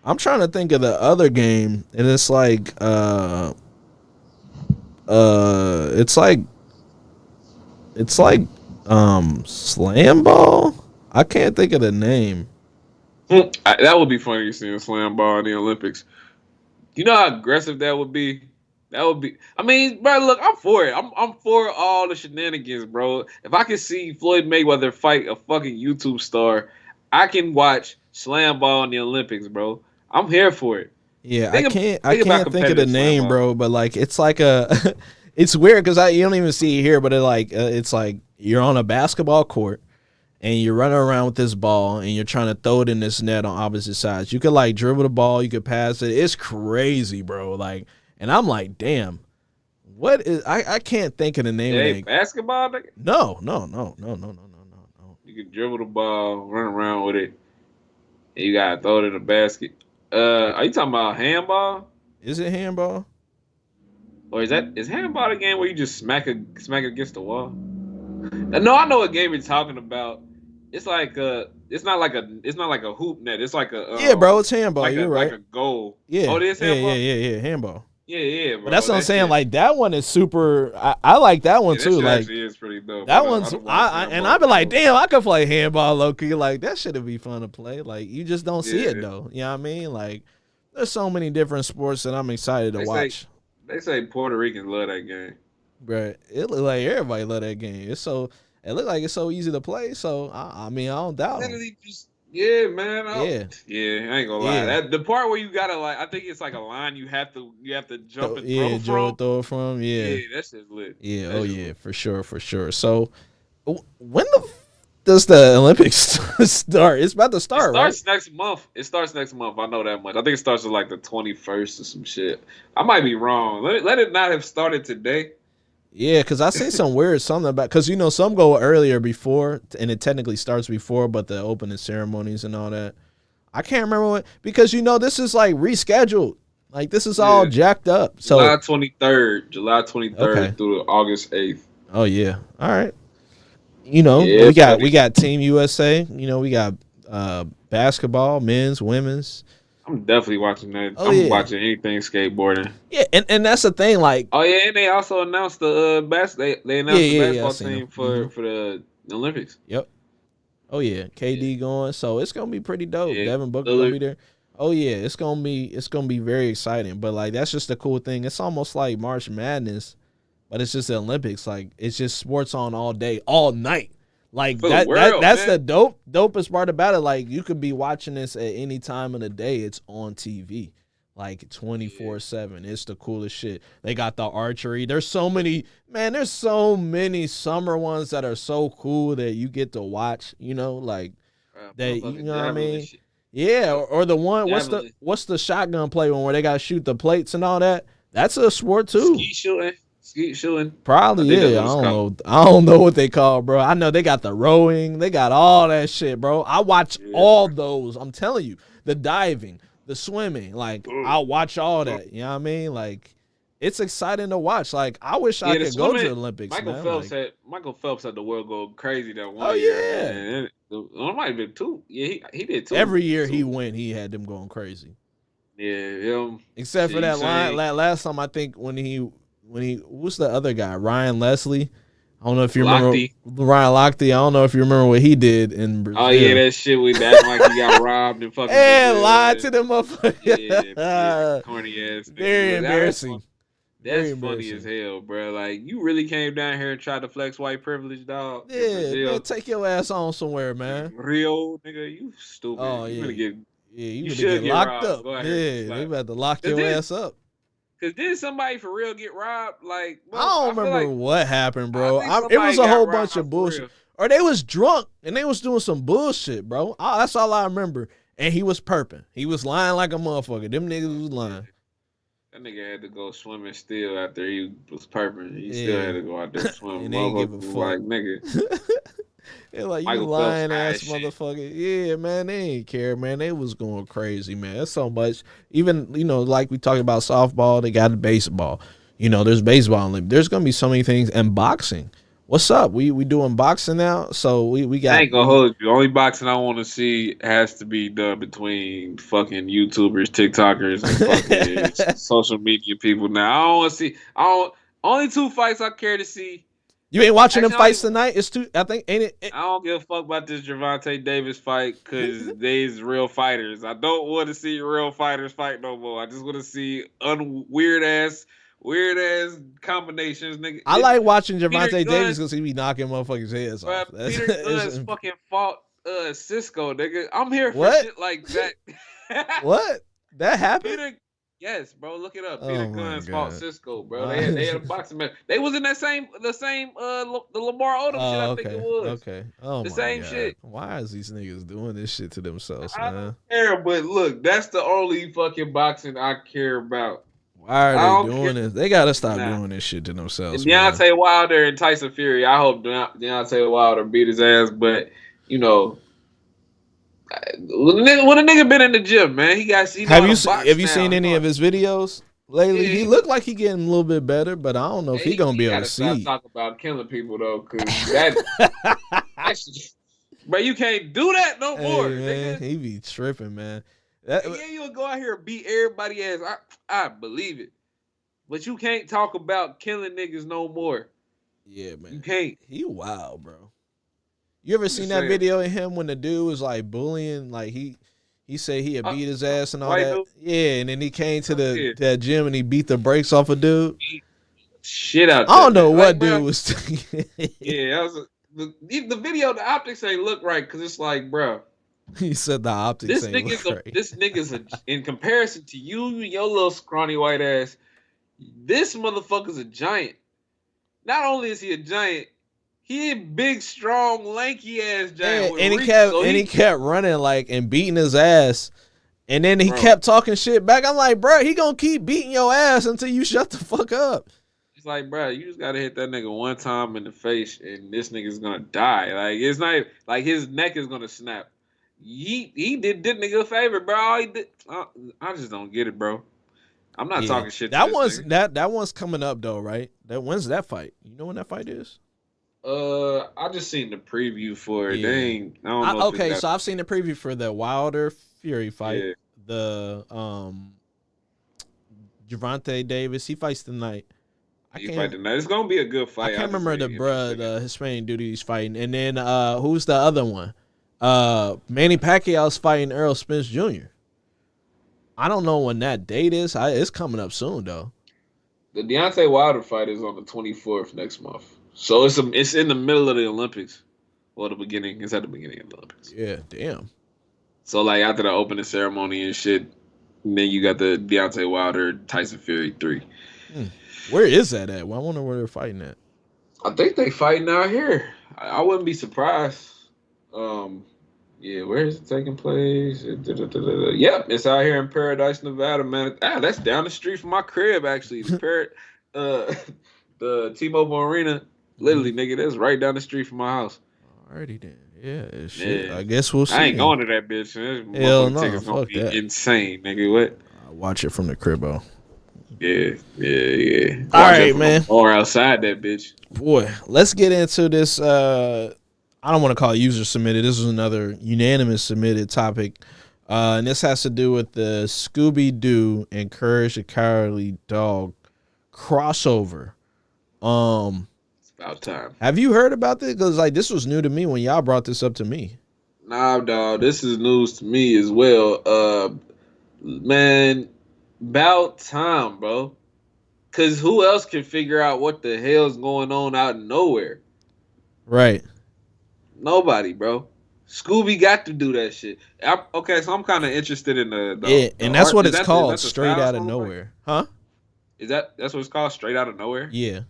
I'm trying to think of the other game, and it's like slam ball. I can't think of the name. That would be funny to see a slam ball in the Olympics. You know how aggressive that would be? That would be. I mean, bro, look, I'm for it. I'm for all the shenanigans, bro. If I could see Floyd Mayweather fight a fucking YouTube star, I can watch slam ball in the Olympics, bro. I'm here for it. Yeah, I can't think of the name, bro. But like, it's like it's weird because you don't even see it here, but it's like you're on a basketball court and you're running around with this ball and you're trying to throw it in this net on opposite sides. You could like dribble the ball, you could pass it. It's crazy, bro. Like, and I'm like, damn, what is? I can't think of the name of it. Basketball? No. You can dribble the ball, run around with it, and you gotta throw it in the basket. Are you talking about handball? Is it handball? Or is handball the game where you just smack against the wall? No, I know what game you're talking about. It's like it's not like a hoop net. It's like a yeah, bro. It's handball. Like You're right. Like a goal. Yeah. Oh, it is handball. Yeah. Handball. Yeah, bro. But that's what I'm saying. Like, that one is super. I like that one too. Like, actually is pretty dope. That one's. I've been like, damn, I could play handball, low key. Like, that should be fun to play. Like, you just don't see it though. You know what I mean? Like, there's so many different sports that I'm excited to watch. They say Puerto Ricans love that game. Bro, it look like everybody love that game. It look like it's so easy to play. So I mean, I don't doubt. Literally Yeah, man. Yeah. I ain't gonna lie. That the part where you gotta like, I think it's like a line you have to jump and throw from. Yeah. That shit's lit. Yeah. That shit's lit. For sure. So, when does the Olympics start? It's about to start, right? It starts next month. I know that much. I think it starts with like the 21st or some shit. I might be wrong. Let it not have started today. Yeah, because I seen some weird something about, because some go earlier before, and it technically starts before, but the opening ceremonies and all that. I can't remember what, because this is like rescheduled. Like this is all jacked up. So July 23rd through August 8th. Oh yeah. All right. We got Team USA. We got basketball, men's, women's. I'm definitely watching that. I'm watching anything skateboarding. Yeah, and that's the thing. Like, oh yeah, and they also announced the They announced the basketball team for the Olympics. Yep. Oh yeah, KD going, so it's gonna be pretty dope. Devin Booker gonna be there. Oh yeah, it's gonna be very exciting. But like, that's just the cool thing. It's almost like March Madness, but it's just the Olympics. Like, it's just sports on all day, all night. Like that's the dopest part about it. Like, you could be watching this at any time of the day. It's on TV, like 24/7. It's the coolest shit. They got the archery. There's so many summer ones that are so cool that you get to watch. Like that. You know what I mean? Yeah. Or the one. What's the shotgun play one where they got to shoot the plates and all that? That's a sport too. Skeet shooting. Probably, yeah. I don't know what they call, bro. I know they got the rowing. They got all that shit, bro. I watch all those. I'm telling you. The diving, the swimming. Like, I watch all that. You know what I mean? Like, it's exciting to watch. Like, I wish I could go to the Olympics, Michael Phelps had the world go crazy that one year. Yeah. It might have been two. Yeah, he did too. Every year he went, he had them going crazy. Yeah. Except for that line. Last time, I think, when he what's the other guy? Ryan Leslie. I don't know if you remember Ryan Lochte. I don't know if you remember what he did in Brazil. Oh yeah, that shit with that like he got robbed and fucking lied to them motherfuckers. Yeah, corny ass. Very embarrassing. That's funny as hell, bro. Like, you really came down here and tried to flex white privilege, dog. Yeah, man, take your ass on somewhere, man. Rio, nigga, you stupid. Oh yeah. You should get locked up. Yeah, they about to lock your ass up. Cause did somebody for real get robbed? Like, I don't remember what happened, bro. It was a whole bunch of bullshit. Or they was drunk and they was doing some bullshit, bro. That's all I remember. And he was perping. He was lying like a motherfucker. Them niggas was lying. That nigga had to go swimming still after he was perping. He still had to go out there swimming. And they didn't give a fuck. Like, nigga. They're like, you lying ass motherfucker. Yeah, man, they ain't care, man. They was going crazy, man. That's so much. Even, like we talked about softball, they got baseball. There's baseball. There's going to be so many things. And boxing. What's up? We doing boxing now? So we got. I ain't gonna hold you. Only boxing I want to see has to be done between fucking YouTubers, TikTokers, and fucking social media people. Now I don't want to see. Only two fights I care to see. You ain't watching them fights tonight? It's two. I think ain't it? I don't give a fuck about this Gervonta Davis fight because they's real fighters. I don't want to see real fighters fight no more. I just want to see weird ass combinations, nigga. I like watching Gervonta Davis because he be knocking motherfuckers' heads off. Peter Gunn's fucking fought Cisco, nigga. I'm here for shit like that. What? That happened? Yes, bro. Look it up. Peter Gunn's fought Cisco, bro. They had a boxing match. They was in that the Lamar Odom shit. I think it was. Okay. Oh the same shit. Why is these niggas doing this shit to themselves, I man? don't care, but look, that's the only fucking boxing I care about. Why are they doing this? They gotta stop doing this shit to themselves. And Deontay Wilder and Tyson Fury. I hope Deontay Wilder beat his ass, but when a nigga been in the gym, man, have you seen any of his videos lately? Yeah. He looked like he getting a little bit better, but I don't know if he gonna be able to see. Talk about killing people though, cause but you can't do that no more. Man, he be tripping, man. You would go out here and beat everybody ass. I believe it, but you can't talk about killing niggas no more. Yeah, man, you can't. He wild, bro. You ever seen that video of him when the dude was like bullying? Like he said he had beat his ass and all that. Dude? Yeah, and then he came to that gym and he beat the brakes off a dude. Shit out. I don't know what dude was. Yeah, that was the video. The optics ain't look right because it's like, bro, He said the optics ain't look great. This nigga's in comparison to you and your little scrawny white ass. This motherfucker's a giant. Not only is he a giant, he a big, strong, lanky ass giant. Yeah, and he kept running like and beating his ass. And then he kept talking shit back. I'm like, bro, he gonna keep beating your ass until you shut the fuck up. It's like, bro, you just gotta hit that nigga one time in the face, and this nigga's gonna die. Like, it's not like his neck is gonna snap. He did nigga a favor, bro. All he did, I just don't get it, bro. I'm not talking shit. That one's coming up though, right? When's that fight? You know when that fight is? I just seen the preview for it. Yeah. I don't know. Okay, so I've seen the preview for the Wilder Fury fight. Yeah. The Gervonta Davis, he fights tonight. It's gonna be a good fight. I can't remember the Hispanic dude he's fighting. And then who's the other one? Manny Pacquiao's fighting Errol Spence Jr. I don't know when that date is. It's coming up soon though. The Deontay Wilder fight is on the 24th next month. So it's in the middle of the Olympics. Well, the beginning. It's at the beginning of the Olympics. Yeah, damn. So like after the opening ceremony and shit, and then you got the Deontay Wilder Tyson Fury 3. Where is that at? Well, I wonder where they're fighting at. I think they fighting out here. I wouldn't be surprised. Yeah, where is it taking place? Yep, it's out here in Paradise, Nevada, man. That's down the street from my crib, actually. The T-Mobile Arena, literally, nigga, that's right down the street from my house. Alrighty then. Yeah, shit. I guess we'll see. I ain't going to that bitch. Hell no, tickets gonna fuck be that. insane, nigga. What? I'll watch it from the cribbo. Yeah. All right, man. Or outside that bitch. Boy, let's get into this. I don't want to call it user submitted. This is another unanimous submitted topic. And this has to do with the Scooby-Doo and Courage the Cowardly Dog crossover. It's about time. Have you heard about this? Because like this was new to me when y'all brought this up to me. Nah, dog. This is news to me as well. Man, about time, bro. Cause who else can figure out what the hell's going on out of nowhere? Right. Nobody, bro. Scooby got to do that shit. Okay, so I'm kind of interested in the and that's art. what it's called, straight out of nowhere. Huh? That's what it's called, straight out of nowhere? Yeah.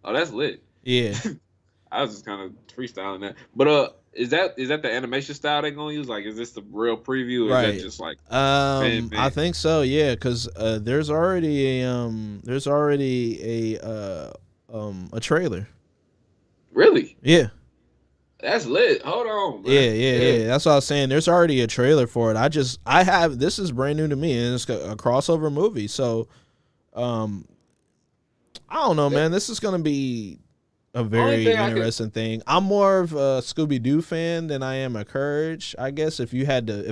Oh, that's lit. Yeah. I was just kind of freestyling that. But is that the animation style they're gonna use? Like, is this the real preview? Or right. Is that just like I think so, yeah, because there's already a trailer. Really? Yeah. That's lit. Hold on, man. Yeah. That's what I was saying. There's already a trailer for it. This is brand new to me, and it's a crossover movie. So, I don't know, man. This is gonna be a very interesting thing. I'm more of a Scooby-Doo fan than I am a Courage. I guess if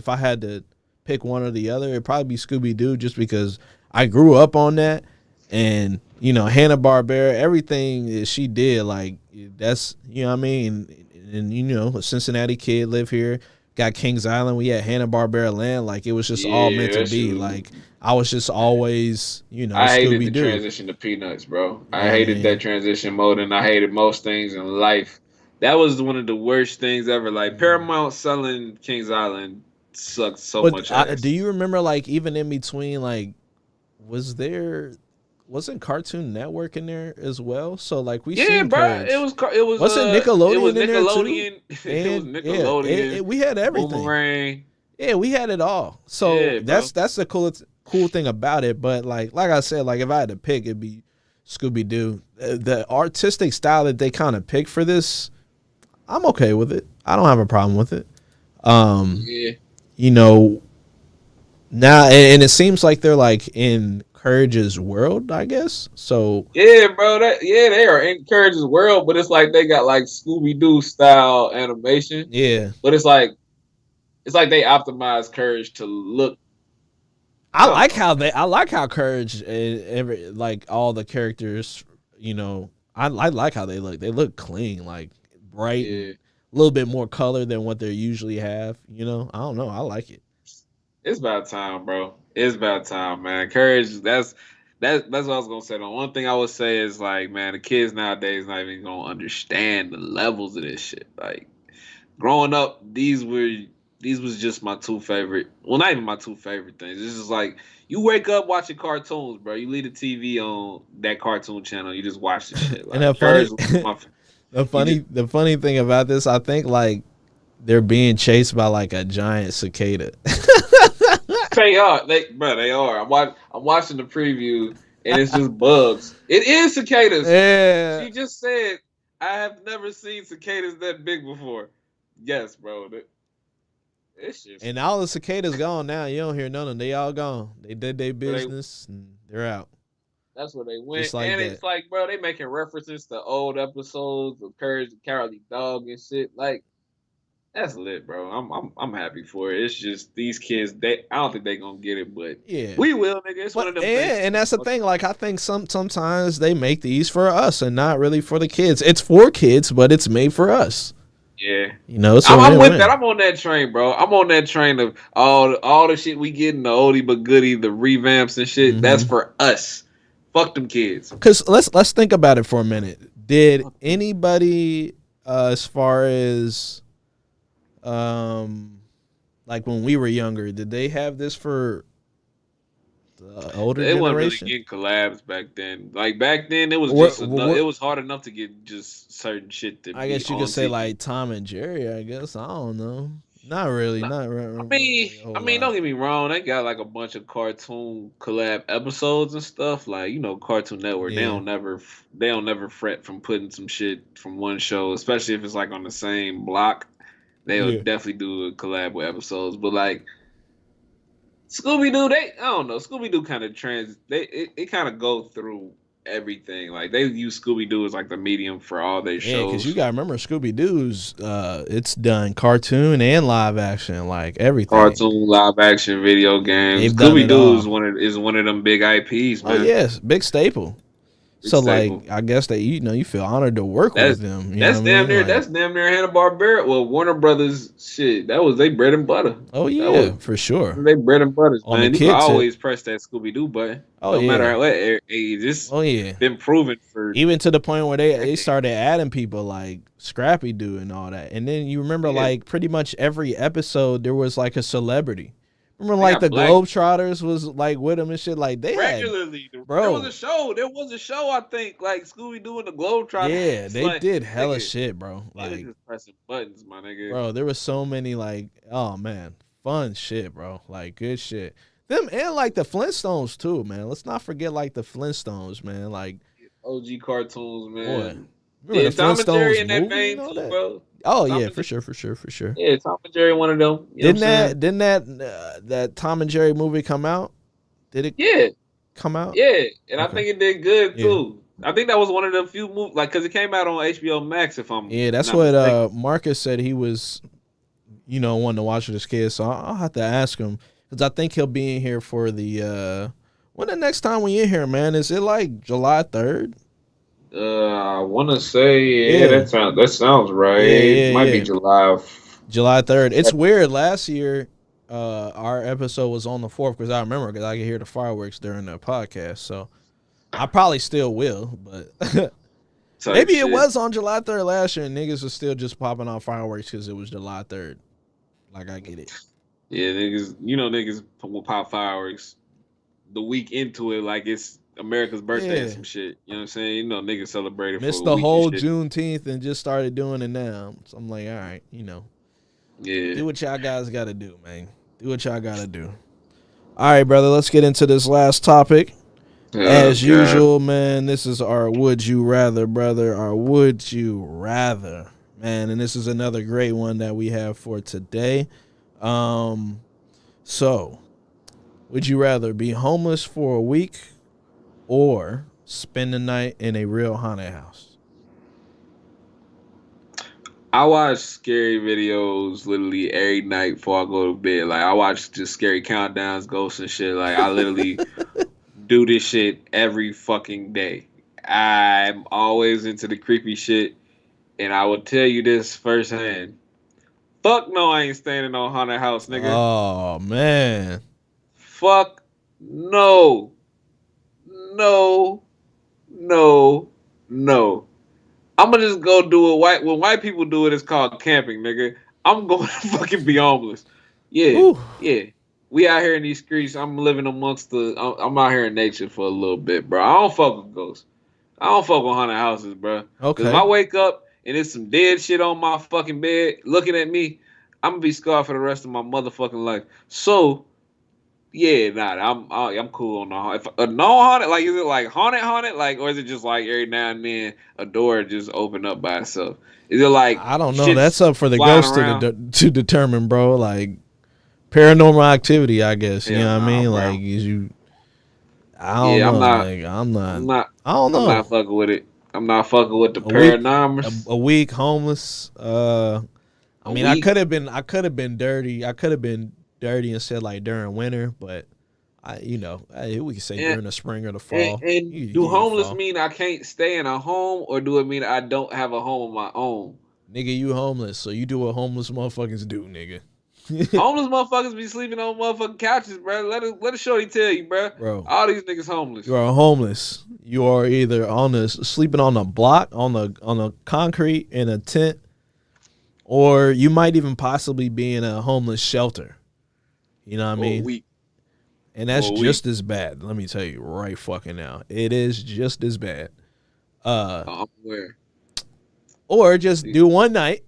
I had to pick one or the other, it'd probably be Scooby-Doo, just because I grew up on that, and Hanna-Barbera, everything that she did, like that's what I mean. And a Cincinnati kid, live here, got Kings Island. We had Hanna-Barbera Land. Like it was just all meant to be. Like I was just always, I hated Scooby-Doo. the transition to Peanuts, bro. I hated that transition mode, and I hated most things in life. That was one of the worst things ever. Like Paramount selling Kings Island sucked so much. Do you remember, like, even in between, like, wasn't Cartoon Network in there as well? So like we seen bro. Courage. It was Nickelodeon. It was in Nickelodeon. There too? It was Nickelodeon. We had everything. Boomerang. Yeah, we had it all. So that's the cool thing about it. But like I said, like if I had to pick, it'd be Scooby-Doo. The artistic style that they kind of picked for this, I'm okay with it. I don't have a problem with it. Now and it seems like they're like in Courage's world, I guess. So yeah, bro. They are in Courage's world, but it's like they got like Scooby-Doo style animation. Yeah, but it's like they optimized Courage to look. I like how Courage and like all the characters. I like how they look. They look clean, like bright, a little bit more color than what they usually have. I don't know. I like it. It's about time, bro. It's about time, man. Courage, that's what I was gonna say. The one thing I would say is like, man, the kids nowadays not even gonna understand the levels of this shit. Like growing up, these were these was just my two favorite. Well, not even my two favorite things. It's just like you wake up watching cartoons, bro. You leave the TV on that cartoon channel. You just watch the shit. Like, And the funny thing about this, I think like they're being chased by like a giant cicada. They are. They are. I'm watching the preview and it's just bugs. It is cicadas. Yeah. She just said, I have never seen cicadas that big before. Yes, bro. It's just... And all the cicadas gone now. You don't hear none of them. They all gone. They did their business and they're out. That's where they went. Like and that. It's like, bro, they making references to old episodes of Courage the Cowardly Dog and shit. Like, that's lit, bro. I'm happy for it. It's just these kids. I don't think they gonna get it, but yeah, we will, nigga. It's one of them things. And that's the thing. Like, I think sometimes they make these for us and not really for the kids. It's for kids, but it's made for us. Yeah, you know. So I'm with that. I'm on that train, bro. I'm on that train of all the shit we getting, the oldie but goodie, the revamps and shit. Mm-hmm. That's for us. Fuck them kids. Because let's think about it for a minute. Did anybody, as far as like when we were younger, did they have this for the older generation? They weren't really getting collabs back then. Like back then, it was just it was hard enough to get just certain shit. I guess you could say like Tom and Jerry. I guess I don't know. Not really. Not really. I mean, don't get me wrong. They got like a bunch of cartoon collab episodes and stuff. Like, you know, Cartoon Network. Yeah. They don't never fret from putting some shit from one show, especially if it's like on the same block. They'll definitely do a collab with episodes. But like ScoobyDoo, I don't know. ScoobyDoo kind of it kind of go through everything. Like they use ScoobyDoo as like the medium for all their shows. Yeah, because you gotta remember ScoobyDoo's it's done cartoon and live action, like everything. Cartoon, live action, video games. ScoobyDoo is one of them big IPs, man. Oh yes, big staple. So like, I guess that you feel honored to work with them. That's damn near Hanna-Barbera. Well, Warner Brothers shit. That was they bread and butter. Oh yeah, for sure. They bread and butter, man. You can always press that Scooby-Doo button. Oh, no matter what age. This been proven for even to the point where they started adding people like Scrappy Doo and all that. And then you remember like pretty much every episode there was like a celebrity. Remember, like the Globetrotters was like with them and shit. Like they regularly, bro. There was a show. I think like Scooby-Doo and the Globetrotters. Yeah, they did hella shit, bro. Like just pressing buttons, my nigga. Bro, there was so many like, oh man, fun shit, bro. Like good shit. Them and like the Flintstones too, man. Let's not forget like the Flintstones, man. Like OG cartoons, man. Remember the Tom and Jerry in that movie vein too, bro. Oh yeah, for sure. Yeah, Tom and Jerry, one of them. Didn't that Tom and Jerry movie come out? Did it? Yeah, come out. Yeah, and I think it did good too. I think that was one of the few movies, like, because it came out on HBO Max. If I'm that's what mistaken. Marcus said he was, wanting to watch with his kids. So I'll have to ask him because I think he'll be in here for the. When the next time we in here, man? Is it like July 3rd? I want to say that sounds right. It might be July 3rd. It's weird. Last year, our episode was on the 4th because I remember because I could hear the fireworks during the podcast. So I probably still will, but maybe it was on July 3rd last year and niggas was still just popping off fireworks because it was July 3rd. Like I get it. Yeah, niggas will pop fireworks the week into it like it's America's birthday and some shit. You know what I'm saying? Niggas celebrated for missed the whole Juneteenth and just started doing it now. So I'm like, all right, Yeah. Do what y'all guys got to do, man. Do what y'all got to do. All right, brother, let's get into this last topic. As usual, man, this is our Would You Rather, brother. Our Would You Rather, man. And this is another great one that we have for today. So, would you rather be homeless for a week or spend the night in a real haunted house? I watch scary videos literally every night before I go to bed. Like, I watch just scary countdowns, ghosts and shit. Like, I literally do this shit every fucking day. I'm always into the creepy shit. And I will tell you this firsthand. Fuck no, I ain't staying in no haunted house, nigga. Oh, man. Fuck no. No. I'm gonna just go do it. When white people do it, it's called camping, nigga. I'm going to fucking be homeless. Yeah, Ooh. yeah. We out here in these streets. I'm living amongst I'm out here in nature for a little bit, bro. I don't fuck with ghosts. I don't fuck with haunted houses, bro. Okay. Because if I wake up and there's some dead shit on my fucking bed looking at me, I'm gonna be scarred for the rest of my motherfucking life. So, yeah, I'm cool on the haunted. If a no haunted, like, is it like haunted, like, or is it just like every now and then a door just open up by itself? Is it like I don't know. That's up for the ghost to determine, bro. Like paranormal activity, I guess. You know what I mean? Bro. Like, I don't know. I'm not. I don't know. I'm not fucking with it. I'm not fucking with the paranormal. A week homeless. I mean, I could have been dirty. I could have been dirty and said like during winter, but we could say during the spring or the fall. And do homeless mean I can't stay in a home, or do it mean I don't have a home of my own? Nigga, you homeless, so you do what homeless motherfuckers do, nigga. Homeless motherfuckers be sleeping on motherfucking couches, bro. Let a shorty tell you, bro. All these niggas homeless. You are homeless. You are either sleeping on a block, on the concrete in a tent, or you might even possibly be in a homeless shelter. You know what I mean? And that's just as bad. Let me tell you right fucking now. It is just as bad. I'm aware. Or just do one night.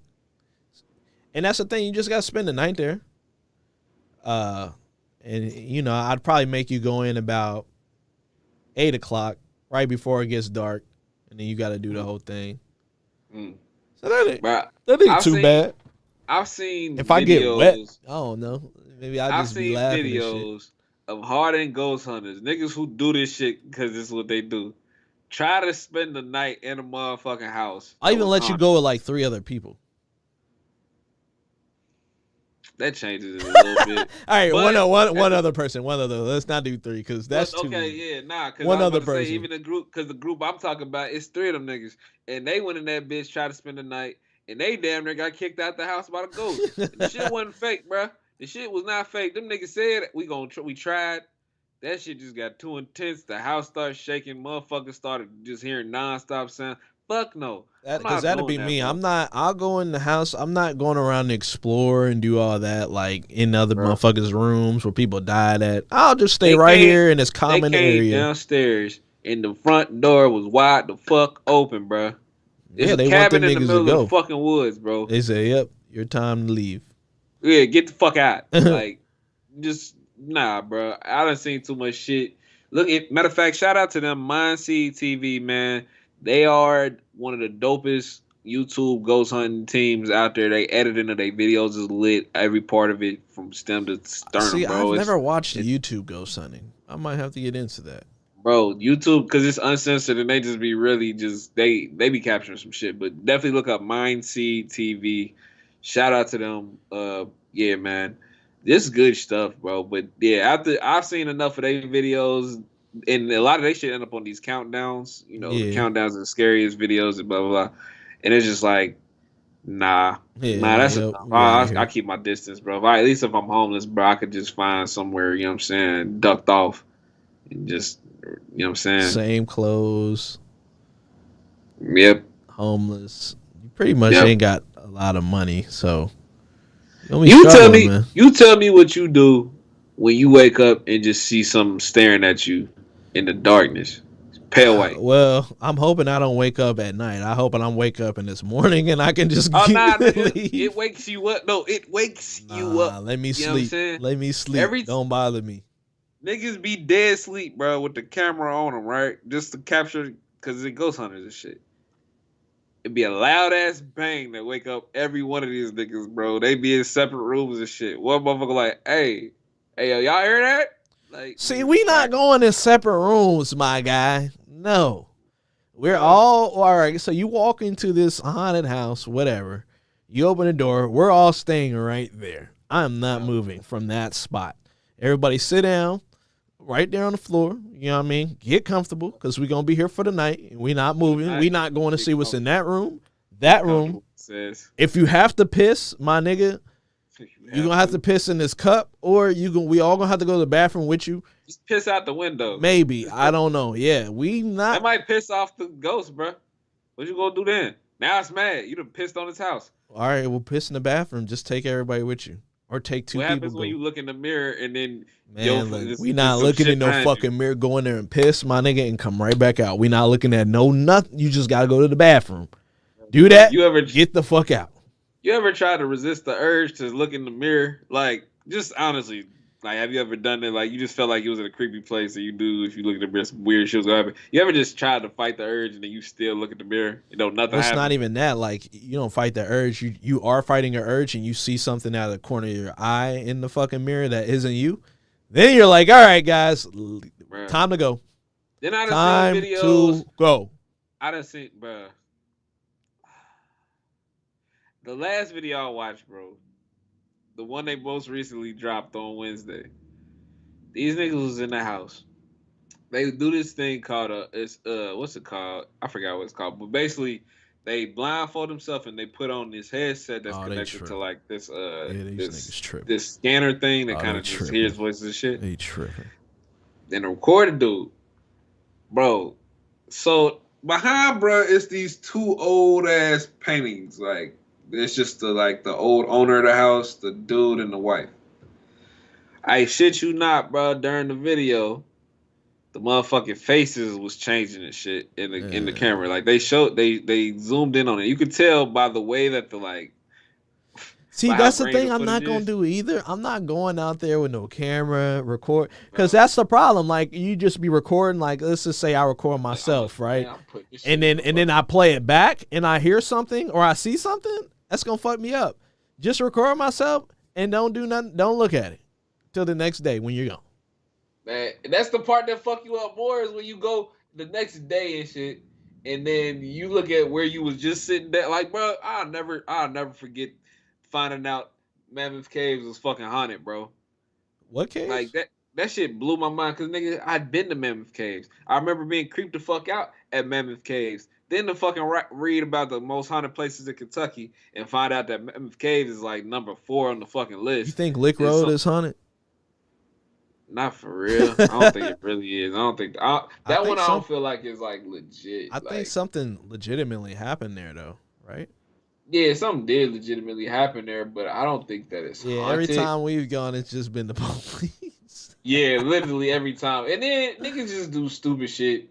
And that's the thing. You just got to spend the night there. And, I'd probably make you go in about 8 o'clock, right before it gets dark. And then you got to do the whole thing. So that ain't too bad. I've seen if I get wet, I don't know. Maybe I've seen videos of hardened ghost hunters, niggas who do this shit because this is what they do. Try to spend the night in a motherfucking house. I even let you go with like 3 other people. That changes it a little bit. All right, one other person. Let's not do 3 because that's too. Okay, yeah, nah. Cause one other person. Even the group, because the group I'm talking about, it's 3 of them niggas, and they went in that bitch, tried to spend the night, and they damn near got kicked out the house by the ghost. The shit wasn't fake, bro. The shit was not fake. Them niggas said we tried. That shit just got too intense. The house started shaking. Motherfuckers started just hearing nonstop sound. Fuck no. Because that'd be me. I'll go in the house. I'm not going around to explore and do all that like in other motherfuckers' rooms where people died at. I'll just stay right here in this common area. Downstairs and the front door was wide the fuck open, bro. It's a cabin in the middle of the fucking woods, bro. They say, yep, your time to leave. Yeah, get the fuck out. Like, just, nah, bro. I done seen too much shit. Look, matter of fact, shout out to them, Mindseed TV, man. They are one of the dopest YouTube ghost hunting teams out there. They editing of their videos is lit. Every part of it from stem to sternum, See, bro. I've never watched YouTube ghost hunting. I might have to get into that. Bro, YouTube, because it's uncensored and they just be really just, they be capturing some shit. But definitely look up Mindseed TV. Shout out to them. Yeah, man. This is good stuff, bro. But yeah, after I've seen enough of their videos, and a lot of they shit end up on these countdowns, the countdowns of the scariest videos and blah, blah, blah. And it's just like, that's enough. I keep my distance, bro. At least if I'm homeless, bro, I could just find somewhere, you know what I'm saying, ducked off and just, you know what I'm saying? Same clothes. Yep. Homeless. You pretty much ain't got a lot of money, so. You tell me what you do when you wake up and just see something staring at you in the darkness. Pale white. Well, I'm hoping I don't wake up at night. I'm hoping I'm wake up in this morning and I can just leave. It wakes you up. No, it wakes you up. Let me sleep. Let me sleep. Don't bother me. Niggas be dead sleep, bro, with the camera on them, right? Just to capture, because it ghost hunters and shit. It'd be a loud ass bang that wake up every one of these niggas, bro. They be in separate rooms and shit. One motherfucker like, hey, y'all hear that? Like, see, we not going in separate rooms, my guy. No. We're all right. So you walk into this haunted house, whatever. You open the door. We're all staying right there. I'm not moving from that spot. Everybody sit down right there on the floor. You know what I mean? Get comfortable because we're going to be here for the night. We're not moving. We're not going to see what's in that room. That room. If you have to piss, my nigga, you're going to have to piss in this cup or we all going to have to go to the bathroom with you. Just piss out the window. Maybe. I don't know. Yeah, That might piss off the ghost, bro. What you going to do then? Now it's mad. You done pissed on his house. All right, well, piss in the bathroom. Just take everybody with you, or take two What people. happens when you look in the mirror and then Man, look, we not looking in no fucking mirror. Go in there and piss, my nigga, and come right back out. We not looking at no nothing. You just gotta go to the bathroom. Do that. You ever get the fuck out? You ever try to resist the urge to look in the mirror? Like, just honestly, like, have you ever done it? Like, you just felt like you was in a creepy place, and you do, if you look in the mirror, some weird shit was gonna happen. You ever just tried to fight the urge, and then you still look at the mirror? You know, nothing It's happens? not even that. Like, you don't fight the urge. You are fighting an urge, and you see something out of the corner of your eye in the fucking mirror that isn't you. Then you're like, all right, guys, Bruh. time to go. Then I done Time seen videos. to go. I done seen, bruh. The last video I watched, bro, the one they most recently dropped on Wednesday. These niggas was in the house. They do this thing called what's it called? I forgot what it's called. But basically, they blindfold themselves and they put on this headset that's connected to like this this scanner thing that kind of just hears voices and shit. They tripping. Then the recorded dude, bro. So behind, bro, it's these two old ass paintings. Like, it's just the old owner of the house, the dude and the wife. I shit you not, bro. During the video, the motherfucking faces was changing and shit in the camera. Like, they zoomed in on it. You could tell by the way that the like. See, that's the thing I'm not gonna do either. I'm not going out there with no camera, record, because that's the problem. Like, you just be recording. Like, let's just say I record myself, right? And then I play it back, and I hear something or I see something. That's gonna fuck me up. Just record myself and don't do nothing. Don't look at it till the next day when you're gone. Man, that's the part that fuck you up more is when you go the next day and shit, and then you look at where you was just sitting there. Like, bro, I'll never forget finding out Mammoth Caves was fucking haunted, bro. What cave? Like, that shit blew my mind, because, nigga, I'd been to Mammoth Caves. I remember being creeped the fuck out at Mammoth Caves. Then to fucking read about the most haunted places in Kentucky and find out that Mammoth Caves is like number 4 on the fucking list. You think Lick Road is haunted? Not for real. I don't think it really is. I don't think I don't feel like it's like legit. I think something legitimately happened there, though, right? Yeah, something did legitimately happen there, but I don't think that it's haunted. Every time we've gone, it's just been the police. Yeah, literally every time. And then niggas just do stupid shit.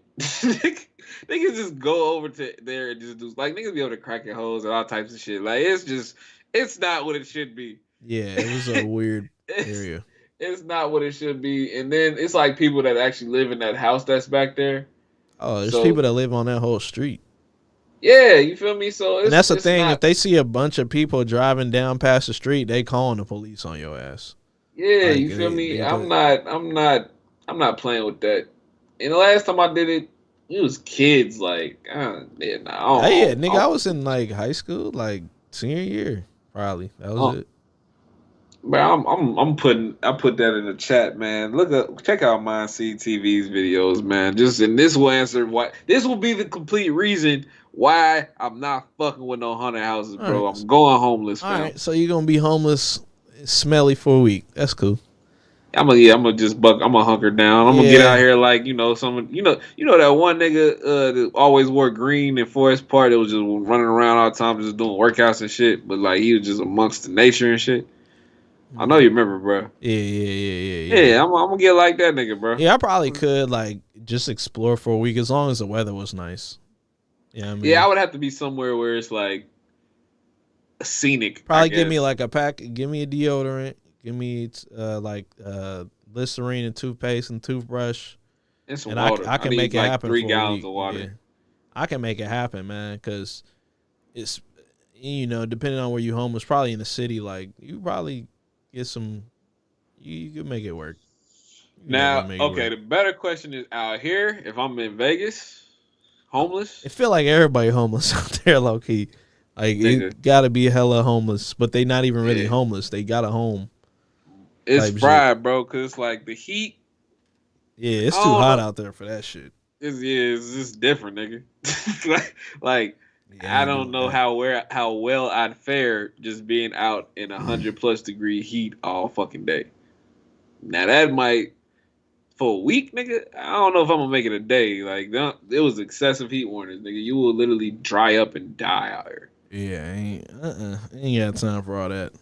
Niggas just go over to there and just do, like, niggas be able to crack your holes and all types of shit. Like, it's not what it should be. Yeah, it was a weird area. It's not what it should be. And then it's like people that actually live in that house that's back there. Oh, there's people that live on that whole street. Yeah, you feel me? So and that's the thing. If they see a bunch of people driving down past the street, they calling the police on your ass. Yeah, like, you feel me? I'm not playing with that. And the last time I did it, it was kids. Like, nigga, I was in like high school, like senior year, probably. That was it. But I put that in the chat, man. Check out Mind CTV's videos, man. Just and this will answer why. This will be the complete reason why I'm not fucking with no haunted houses, bro. Right. I'm going homeless, man. All right, so you're gonna be homeless, smelly for a week. That's cool. I'm gonna hunker down. I'm gonna get out here like, you know that one nigga that always wore green in Forest Park that was just running around all the time just doing workouts and shit, but like he was just amongst the nature and shit. I know you remember, bro. Yeah, I'm gonna get like that nigga, bro. Yeah, I probably could like just explore for a week as long as the weather was nice. Yeah, I would have to be somewhere where it's like scenic. Probably give me like a pack. Give me a deodorant. Give me Listerine and toothpaste and toothbrush. And some water. I can make it happen. 3 gallons of water. Yeah. I can make it happen, man, because it's, depending on where you homeless, probably in the city, like you probably get some. You could make it work. Now, okay, the better question is out here. If I'm in Vegas, homeless. It feel like everybody homeless out there, low key. Like it gotta be hella homeless, but they not even really homeless. They got a home. It's fried, bro, cause like the heat. Yeah, it's too hot out there for that shit. It's just different, nigga. like I don't know how well I'd fare just being out in 100+ degree heat all fucking day. Now that might for a week, nigga. I don't know if I'm gonna make it a day. Like it was excessive heat warnings, nigga. You will literally dry up and die out here. Yeah, ain't got time for all that.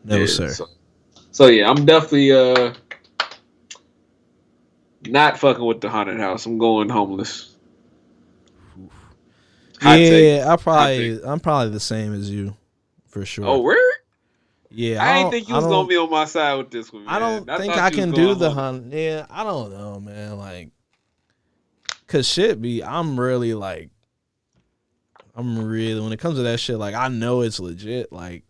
No, Yeah, sir. So yeah, I'm definitely not fucking with the haunted house. I'm going homeless. Hot take. I'm probably the same as you, for sure. Oh, where? Yeah, I didn't think you was gonna be on my side with this one, man. I don't think thought I you can was do going the homeless. hunt. Yeah, I don't know, man. Like, cause shit be, I'm really when it comes to that shit, like I know it's legit, like,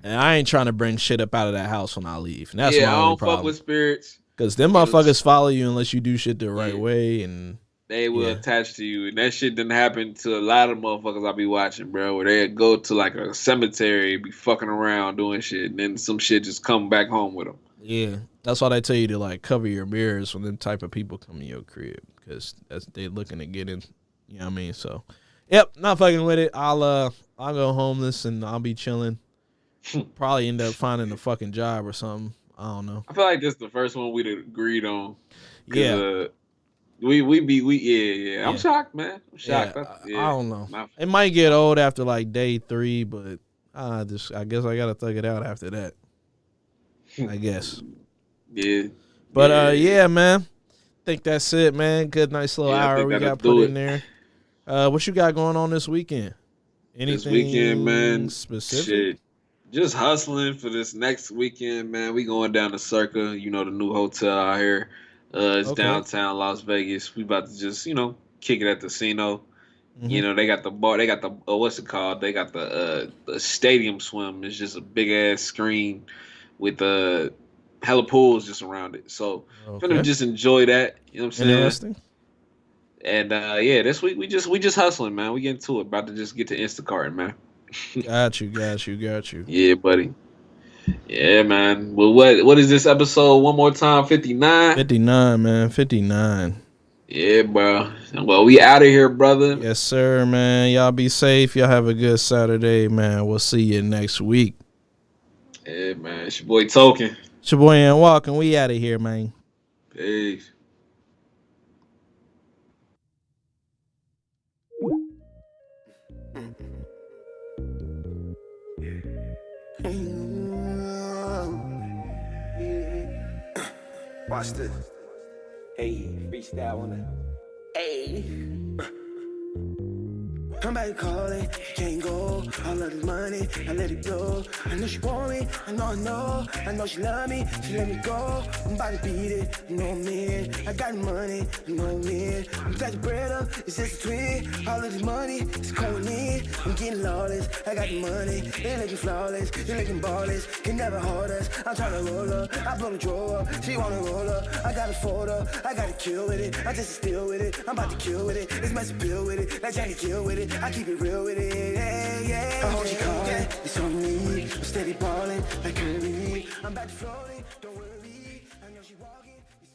and I ain't trying to bring shit up out of that house when I leave. And that's my I only don't problem. fuck with spirits. Cause them motherfuckers follow you unless you do shit the right way, and they will attach to you. And that shit didn't happen to a lot of motherfuckers I be watching, bro, where they go to like a cemetery, be fucking around doing shit, and then some shit just come back home with them. Yeah, that's why they tell you to like cover your mirrors when them type of people come in your crib, because they looking to get in. You know what I mean? So, yep, not fucking with it. I'll go homeless and I'll be chilling. Probably end up finding a fucking job or something. I don't know. I feel like this is the first one we'd agreed on. Yeah. Yeah. I'm shocked, man. I'm shocked. I don't know. It might get old after like day 3, but I guess I gotta thug it out after that. I guess. Yeah. But yeah, man. Think that's it, man. Good, nice little hour we got put in there. What you got going on this weekend? Anything this weekend, man, specific? Shit. Just hustling for this next weekend, man. We going down to Circa, the new hotel out here. It's downtown Las Vegas. We about to just, kick it at the casino. Mm-hmm. They got the bar. They got the what's it called? They got the stadium swim. It's just a big ass screen with hella pools just around it. So I'm gonna just enjoy that. You know what I'm saying? Interesting. And this week we just hustling, man. We getting to it. About to just get to Instacart, man. Got you. Yeah, buddy. Yeah, man. Well, what is this episode? One more time, 59? 59, man. 59. Yeah, bro. Well, we out of here, brother. Yes, sir, man. Y'all be safe. Y'all have a good Saturday, man. We'll see you next week. Yeah, man. It's your boy Tokin. It's your boy Ian Walking. We out of here, man. Peace. Watch this. Hey, freestyle on it. Hey. Somebody calling, can't go. I love this money, I let it go. I know she want me, I know she love me, she let me go. I'm about to beat it, I'm in. I got the money, I'm in. I'm got the bread up, it's just a twin. All of this money, it's coming in. I'm getting lawless, I got the money. They looking flawless, they looking ballers. Can never hold us, I'm trying to roll up. I blow the drawer up, she wanna roll up. I got a photo, I got to kill with it. I just steal with it, I'm about to kill with it. It's messy pill with it, like Johnny kill with it. I keep it real with it, yeah. I hold you calling, it's on me. I'm steady balling, like Kanye. I'm back to floating, don't worry.